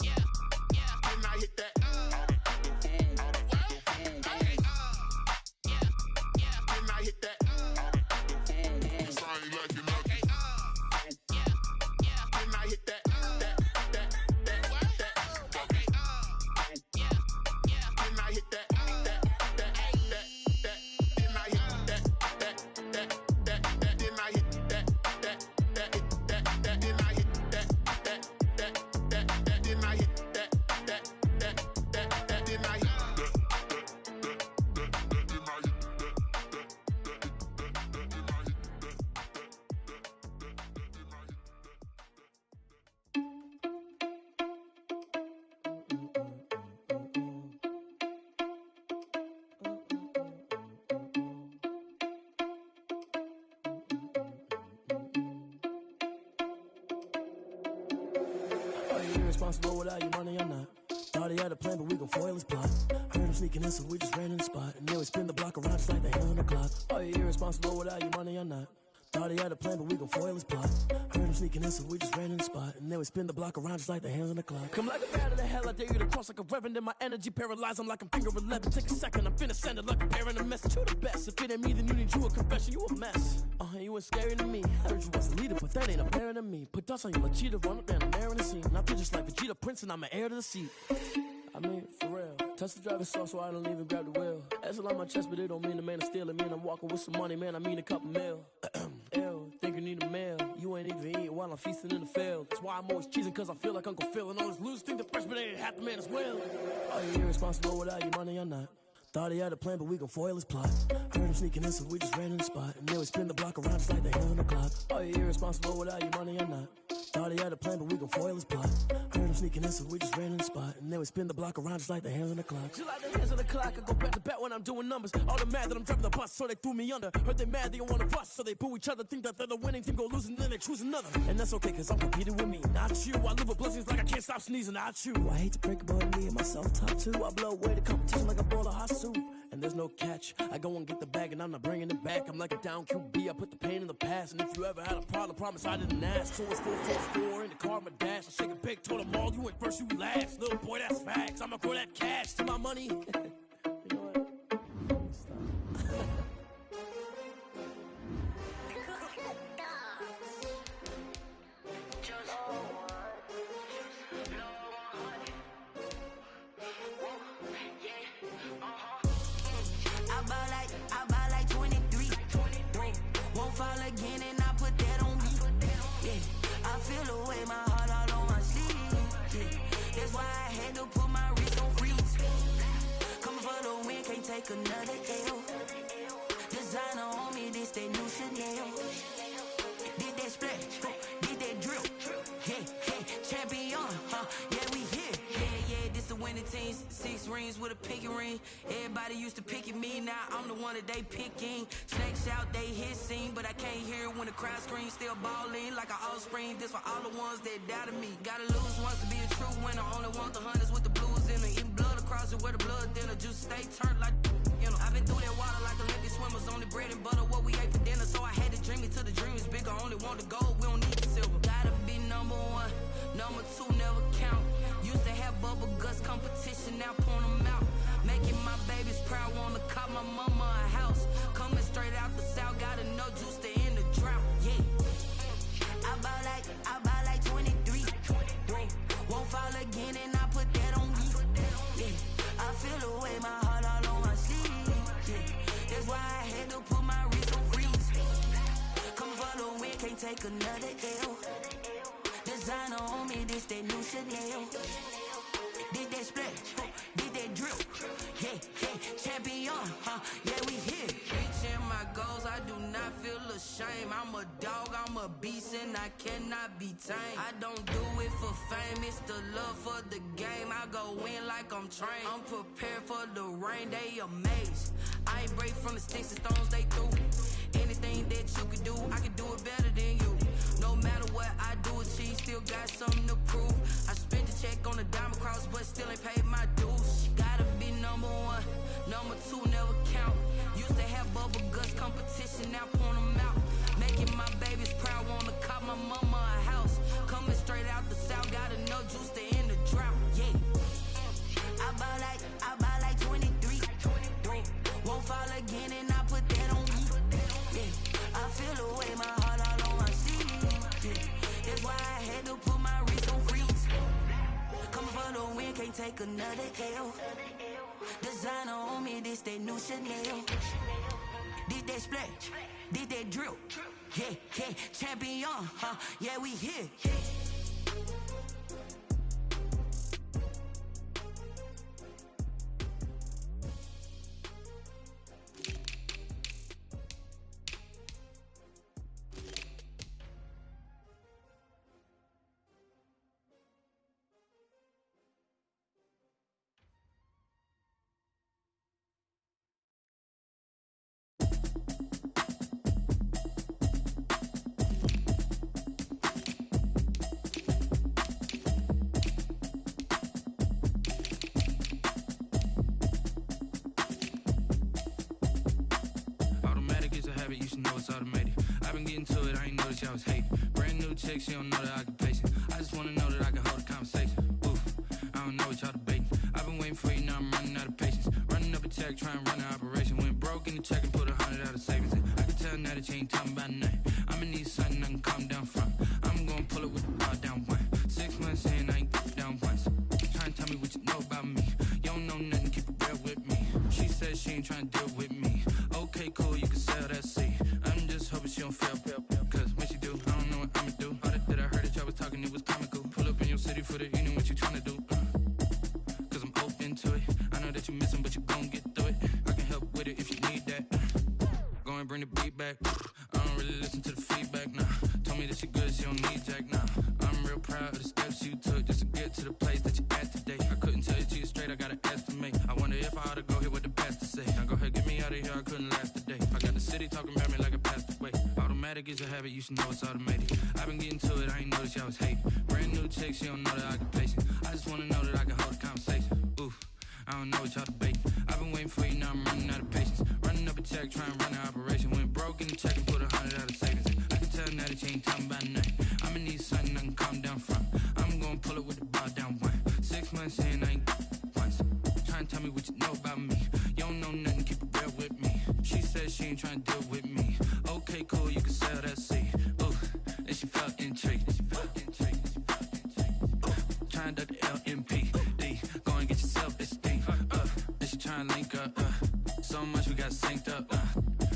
Speaker 5: yeah, yeah, then I hit that. Okay, yeah, yeah, then I hit that. Cause I ain't like it nothing. Okay, yeah, yeah, then I hit that.
Speaker 6: Responsible without your money, I'm not. Thought he had a plan, but we gon' foil his plot. Heard him sneaking in, so we just ran in the spot. And then we spin the block around just like the hand on the clock. Oh, you're irresponsible without your money, I'm not. Thought he had a plan, but we gon' foil his plot. Heard him sneaking in, so we just ran in the spot. And then we spin the block around just like the hands on the clock. Come like a bat of the hell, I dare you to cross like a reverend. In my energy paralyzed, I'm like I'm finger 11. Take a second, I'm finna send it like a parent a message. You the best, if it ain't me, then you need you a confession. You a mess. You ain't scary to me. Heard you was a leader, but that ain't apparent to me. Put dust on you like cheetah, run up down the air in the scene. I feel just like Vegeta Prince, and I'm an heir to the seat. I mean, for real. Touch the driver's soft, so I don't even grab the wheel. That's on my chest, but it don't mean the man is stealing. Man, I'm walking with some money, man, I mean a couple mil. Ew, think you need a meal. You ain't even eating while I'm feasting in the field. That's why I'm always cheesing, cause I feel like Uncle Phil. And all those losers think the freshman ain't half the man as well. Oh, you're irresponsible without your money, I'm not. Thought he had a plan, but we gon' foil his plot. Heard him sneaking in, so we just ran in the spot. And then we spin the block around just like the hands on the clock. Oh, you're irresponsible without your money, I'm not. Thought he had a plan, but we gon' foil his plot. Heard him sneaking in, so we just ran in the spot. And then we spin the block around just like the hands on the clock. Just like the hands on the clock, I go back to back when I'm doing numbers. All the mad that I'm driving the bus, so they threw me under. Heard they mad, they don't wanna bust, so they boo each other. Think that they're the winning team, go losing, then they choose another. And that's okay, cause I'm competing with me, not you. I live with blessings like I can't stop sneezing, not you. I hate to break it, but me and myself top two. I blow away the competition like a bowl of hot soup. And there's no catch. I go and get the bag and I'm not bringing it back. I'm like a down QB, I put the pain in the past. And if you ever had a problem, promise I didn't ask. So it's 444 in the car, my dash. I shake a big, told them all, you went first, you last. Little boy, that's facts. I'ma grow that cash to my money. You know what?
Speaker 7: I ball like 23. Won't fall again. another L. Designer on me, this that new Chanel. Did that splash, did that drill. Yeah, champion, yeah, we here. Yeah, this the winning team. 6 rings with a pinky ring. Everybody used to pick at me, now I'm the one that they picking. Snakes out, they hit scene, but I can't hear it when the crowd screams. Still balling like an offspring. This for all the ones that doubted me. Gotta lose once to be a true winner. Only want the hunters with the blues in it. Eating blood across it where the blood dinner. Juice stay turned like, you know. I've been through that water like Olympic swimmers. Only bread and butter, what we ate for dinner. So I had to dream it till the dream is bigger. Only want the gold, we don't need the silver. Gotta be number 1, number 2 never count. Used to have bubble guts competition, now point them out. Making my babies proud, wanna cop my mama a house. Coming straight out the south, gotta know juice to end the drought. Yeah, I buy like 23. Won't fall again and I put that on me. Yeah, I feel the way, my heart all on my sleeve. Yeah, that's why I had to put my wrist on freeze. Come for the win, can't take another L. Designer on me, this that new Chanel. Did that splash, did that drill. Yeah, champion, yeah, we here. Reaching my goals, I do not feel ashamed. I'm a dog, I'm a beast, and I cannot be tamed. I don't do it for fame, it's the love for the game. I go in like I'm trained. I'm prepared for the rain, they amazed. I ain't break from the sticks and stones they threw. Anything that you could do, I could do it better than you. No matter what I do, achieve, still got something to prove. I spent the check on the diamond cross, but still ain't paid my dues. Gotta be number 1, number 2 never count. Used to have bubble guts competition, now point them out. Making my babies proud, wanna cop my mama a house. Coming straight out the south, gotta know juice to end the drought. Yeah, I buy like 23. Won't fall again and I put that on me. Yeah, I feel the way, my heart all on my sleeve. Yeah, that's why I had to put my wrist on freeze. Coming for the win, can't take another L. Designer on me, this that new Chanel. Did that splash, did that drill. Yeah, champion, yeah, we here.
Speaker 8: You should know it's automated. I've been getting to it, I ain't noticed y'all was hating. Brand new chick, she don't know the occupation. I just wanna know that I can hold a conversation. Oof, I don't know what y'all debating. I've been waiting for you, now I'm running out of patience. Running up a check, trying to run an operation. Went broke in the check and put 100 out of savings in. I can tell now that you ain't talking about nothing. I'ma need something I can calm down from. I'm gonna pull it with the ball down 1. 6 months in, I ain't down once. Trying to tell me what you know about me. You don't know nothing, keep it real with me. She said she ain't trying to deal with me. Okay, cool, you can sell that seed. I'm just hoping she don't fail. Cause when she do, I don't know what I'ma do. All that I heard that y'all was talking, it was comical. Pull up in your city for the evening, what you tryna do? Cause I'm open to it. I know that you missing, but you gon' get through it. I can help with it if you need that. Go and bring the beat back. I don't really listen to the feedback, nah. Told me that she good, she don't need jack, nah. I'm real proud of the steps you took just to get to the place that you at today. I couldn't tell you to you straight, I gotta estimate. I wonder if I ought to go here with the best to say. Now go ahead, get me out of here, I couldn't last a day. I got the city talking about me like I passed away. Automatic is a habit, you should know it's automated. I've been getting to it, I ain't noticed y'all was hating. Brand new chick, she don't know the occupation. I just wanna know that I can hold a conversation. Oof, I don't know what y'all debating. I've been waiting for you, now I'm running out of patience. Running up a check, trying to run an operation. Went broke in the check and put 100 out of savings in. I can tell now that you ain't talking about nothing. I'ma need something I can calm down from. I'm gonna pull it with the ball down 1. 6 months in, I ain't once. Trying to tell me what you know about me. You don't know nothing, keep it real with me. She said she ain't trying to deal with me. Okay, cool, you can sell that seed. Ooh, and she felt intrigued. Trying to duck the LMPD. Go and get your self-esteem. And she trying to link up. So much we got synced up.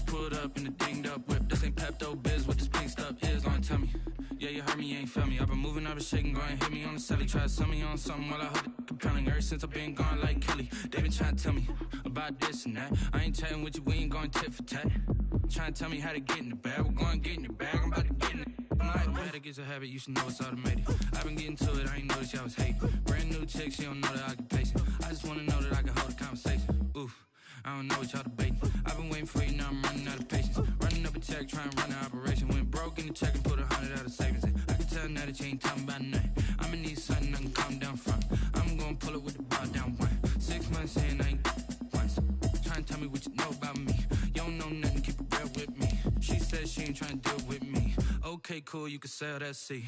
Speaker 8: Pulled up in the dinged up whip. This ain't Pepto-Biz, what this pink stuff is. Gonna tell me, Yeah, you heard me, you ain't feel me. I've been moving, I've been shaking, go and hit me on the celly. Try to sell me on something while I hold it compelling. Ever since I've been gone like Kelly, they been trying to tell me about this and that. I ain't chatting with you, we ain't going tit for tat. Trying to tell me how to get in the bag. We're going to get in the bag, I'm about to get in it. I'm automatic, it's a habit, you should know it's automated. I've been getting to it, I ain't noticed y'all was hating. Brand new chick, she don't know the occupation. I just wanna know that I can hold a conversation. Oof, I don't know what y'all debating. I've been waiting for you, now I'm running out of patience. Running up a check, trying to run an operation. Went broke in the check and put 100 out of savings in. I can tell now that you ain't talking about nothing. I'ma need something I can calm down from. I'm gonna pull it with the bow down one. 6 months in, I ain't once. Trying to tell me what you know about me. You don't know nothing, keep it real with me. She said she ain't trying to deal with me. Okay, cool, you can sell that C.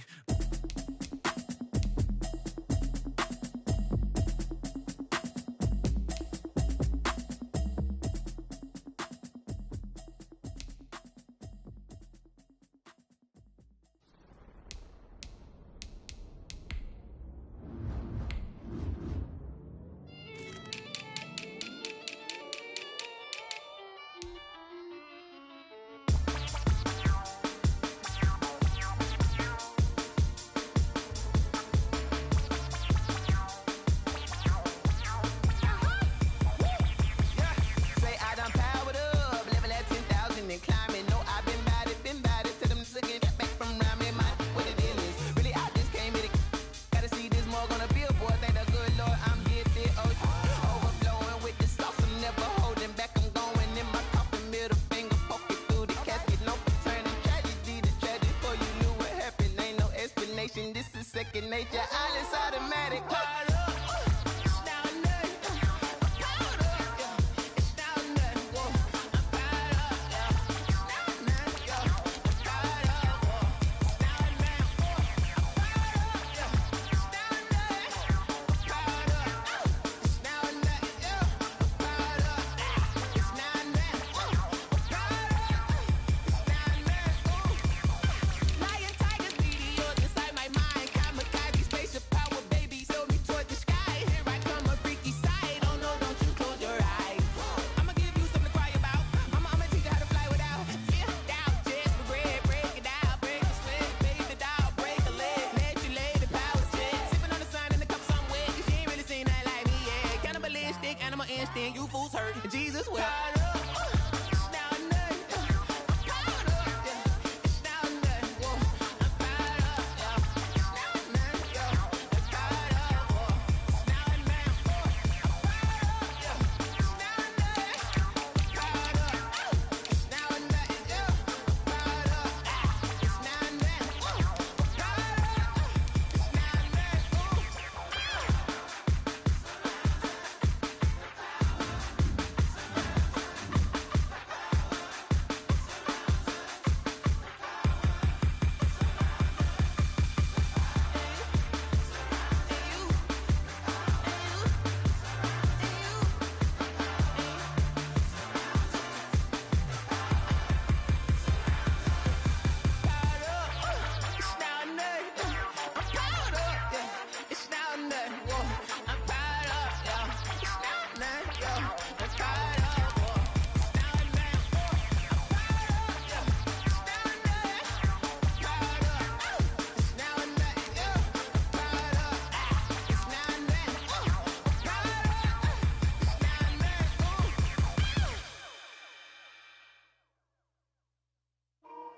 Speaker 5: You fools hurt. Jesus will.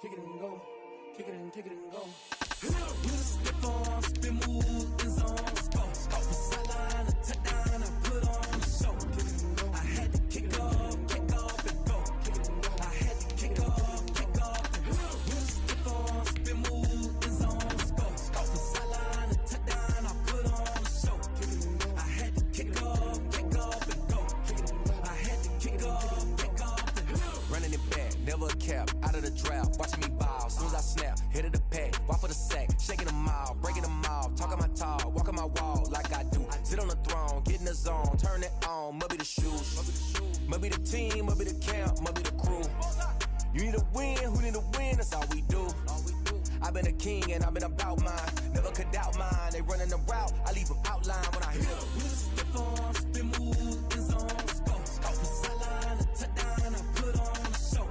Speaker 6: Kick it and go, kick it and go.
Speaker 9: With a stiff arm, spin move, in zone, scope. Off the sideline, a touchdown, I put on the show. I had to kick off and go. I had to kick off and go. With a stiff arm, spin move, in zone, scope. Off the sideline, a touchdown, I put on the show. I had to kick off and go. I had to kick off and go.
Speaker 10: Running it back, never a cap, out of the drought, watching me ball. Soon as I snap, hit of the pack, walk for the sack, shaking them all, breaking them off, talking my talk, walking my wall like I do. Sit on the throne, get in the zone, turn it on, must be the shoes, must be the team, must be the camp, must be the crew. You need a win, who need a win, that's all we do. I've been a king and I've been about mine, never could doubt mine. They running the route, I leave them outline when I hit them.
Speaker 9: With a stiff arm, spin move, in zone, scope. Off the sideline, a touchdown, I put on the show.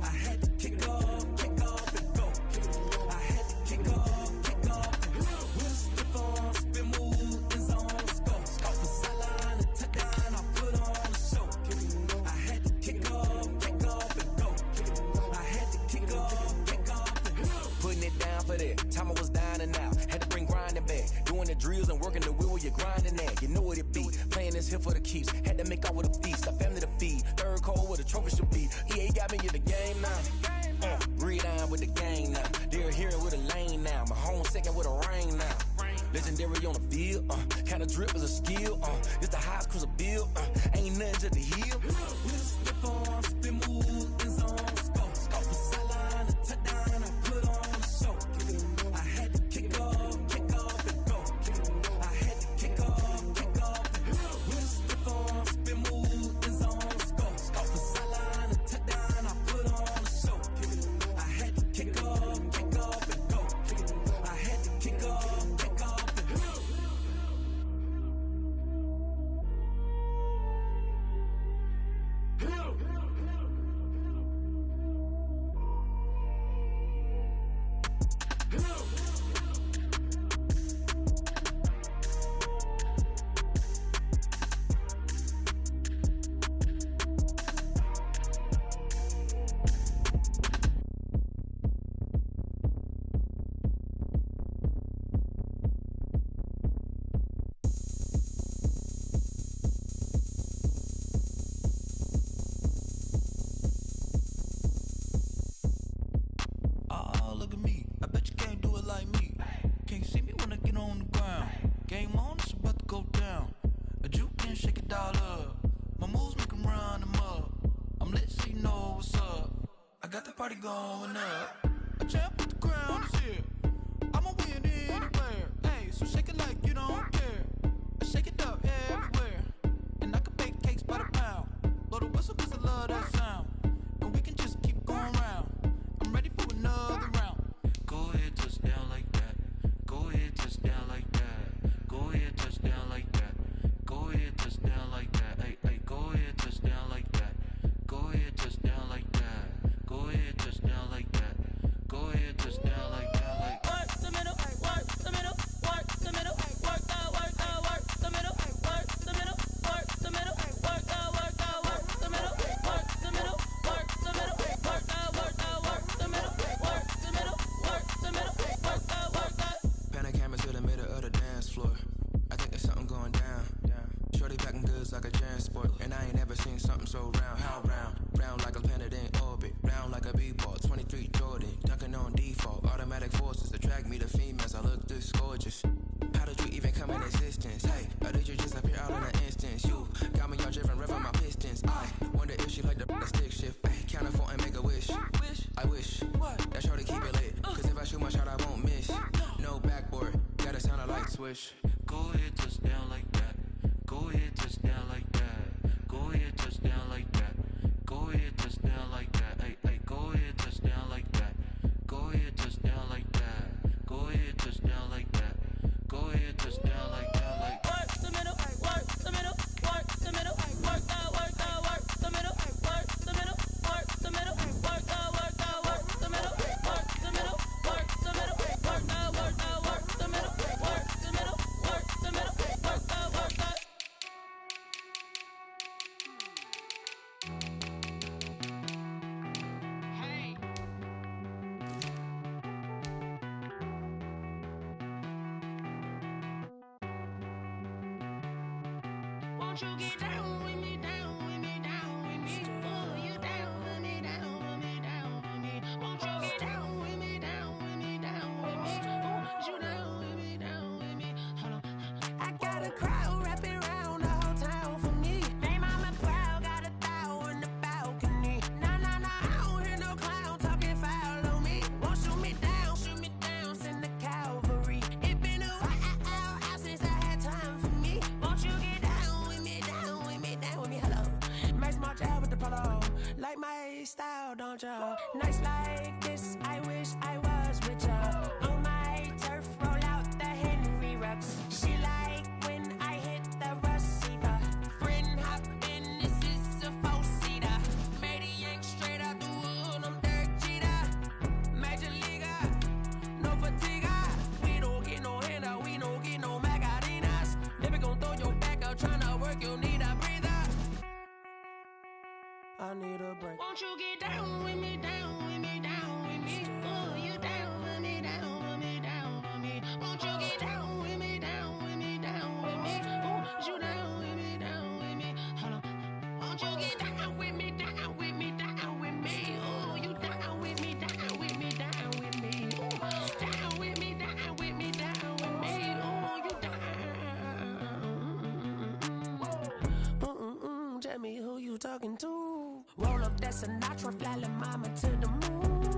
Speaker 9: I had to kick off and go. I had to kick
Speaker 10: it down for that. Time I was down and out. Had to bring grinding back. Doing the drills and working the wheel where you're grinding at. You know what it be. Playing this here for the keeps. Had to make out with a feast. A family to feed. Third cold where the trophy should be. EA got me in the game now. Breathe down with the game now. They're hearing with a lane now. My home second with a rain now. Legendary on the field. Kinda drip is a skill. It's the highest cruiser bill. Ain't nothing to the hill.
Speaker 9: We'll slip on, spin move, and zone. Scope the sideline, and touchdown. I put on the show. I had to kick off and go. I had to kick off and go. We'll slip on, spin move, and zone. Scope the sideline, and touchdown. I put on the show. I had to kick off and go. I had to kick off and go.
Speaker 11: Going up, a champ with the crown is here. I'ma win anywhere. Hey, so shake it like you don't care. I shake it up everywhere, and I can bake cakes by the pound. Blow the whistle 'cause I love that sound, and we can just keep going round. I'm ready for another round.
Speaker 8: Go ahead, touch down like that. Go ahead, touch down like that. Go ahead, touch down like that. Go ahead, touch down like that. Hey, hey, go ahead, touch down like that. Go ahead, touch down like that. Go ahead, touch down like that. Go ahead, touch down like that. Like
Speaker 12: work the middle, work the middle, work the middle, work the middle, work the middle, work the middle, work the middle, work the middle, work the middle, work the middle, work the middle, work the middle, work the.
Speaker 13: Pan a camera to the middle of the dance floor. I think there's something going down. Shorty packing goods like a transport, and I ain't ever seen something so round. How round? Round like a planet in orbit, round like a b-ball. 23 Jordan, dunking on default. Automatic forces attract me to females. I look this gorgeous. How did you even come in existence? Hey, or did you just appear all in an instance? You got me all driven, revving my pistons. I wonder if she like the stick shift. Hey, count it 4 and make a wish. I wish that shorty keep it lit, 'cause if I shoot my shot, I won't miss. No backboard, gotta sound a light switch.
Speaker 8: go ahead, touch down like that. Go ahead, touch down like that. Go ahead, touch down like that. Go ahead, touch down like that. Hey, hey, go ahead, touch down like that. Go ahead, touch down like that. Go ahead, touch down like that. Go ahead, touch down like that. Like
Speaker 12: work the middle, work the middle, work the middle, work the middle, work the middle, work the middle, work the middle, work the middle, work the middle, work the middle, work the middle, work the middle, work the middle, work the middle, work the. Hey. Won't you get down with me, down with me, down with me? Oh, you down with me, down with me, down with me. Won't you get down with me, down with me, down with me? Oh, you down with me, down with me? Hold on. I got a crowd wrapping around the whole town for me. Name on my crowd, got a thou in the balcony. Nah, nah, nah, I don't hear no clown talking foul on me. Won't shoot me down, send the cavalry. It been a while since I had time for me. Won't you get down with me, down with me, down with me? Hello. Max March out with the polo. Like my style, don't ya? Nights like this, I wish I was with ya. On my turf, roll out the Henry Rux. She like when I hit the receiver. Friend hop in, this is a 4-seater. Made a yank straight out the wood, I'm Derek Jeter. Major leaguer, no fatigue. We don't get no handout, we don't get no Macarinas. Never gon' throw your back out, tryna work, you need a breather. I need a break. Won't you get down with me, down with me, down?
Speaker 6: talking to. Roll up that Sinatra, fly la mama to the moon.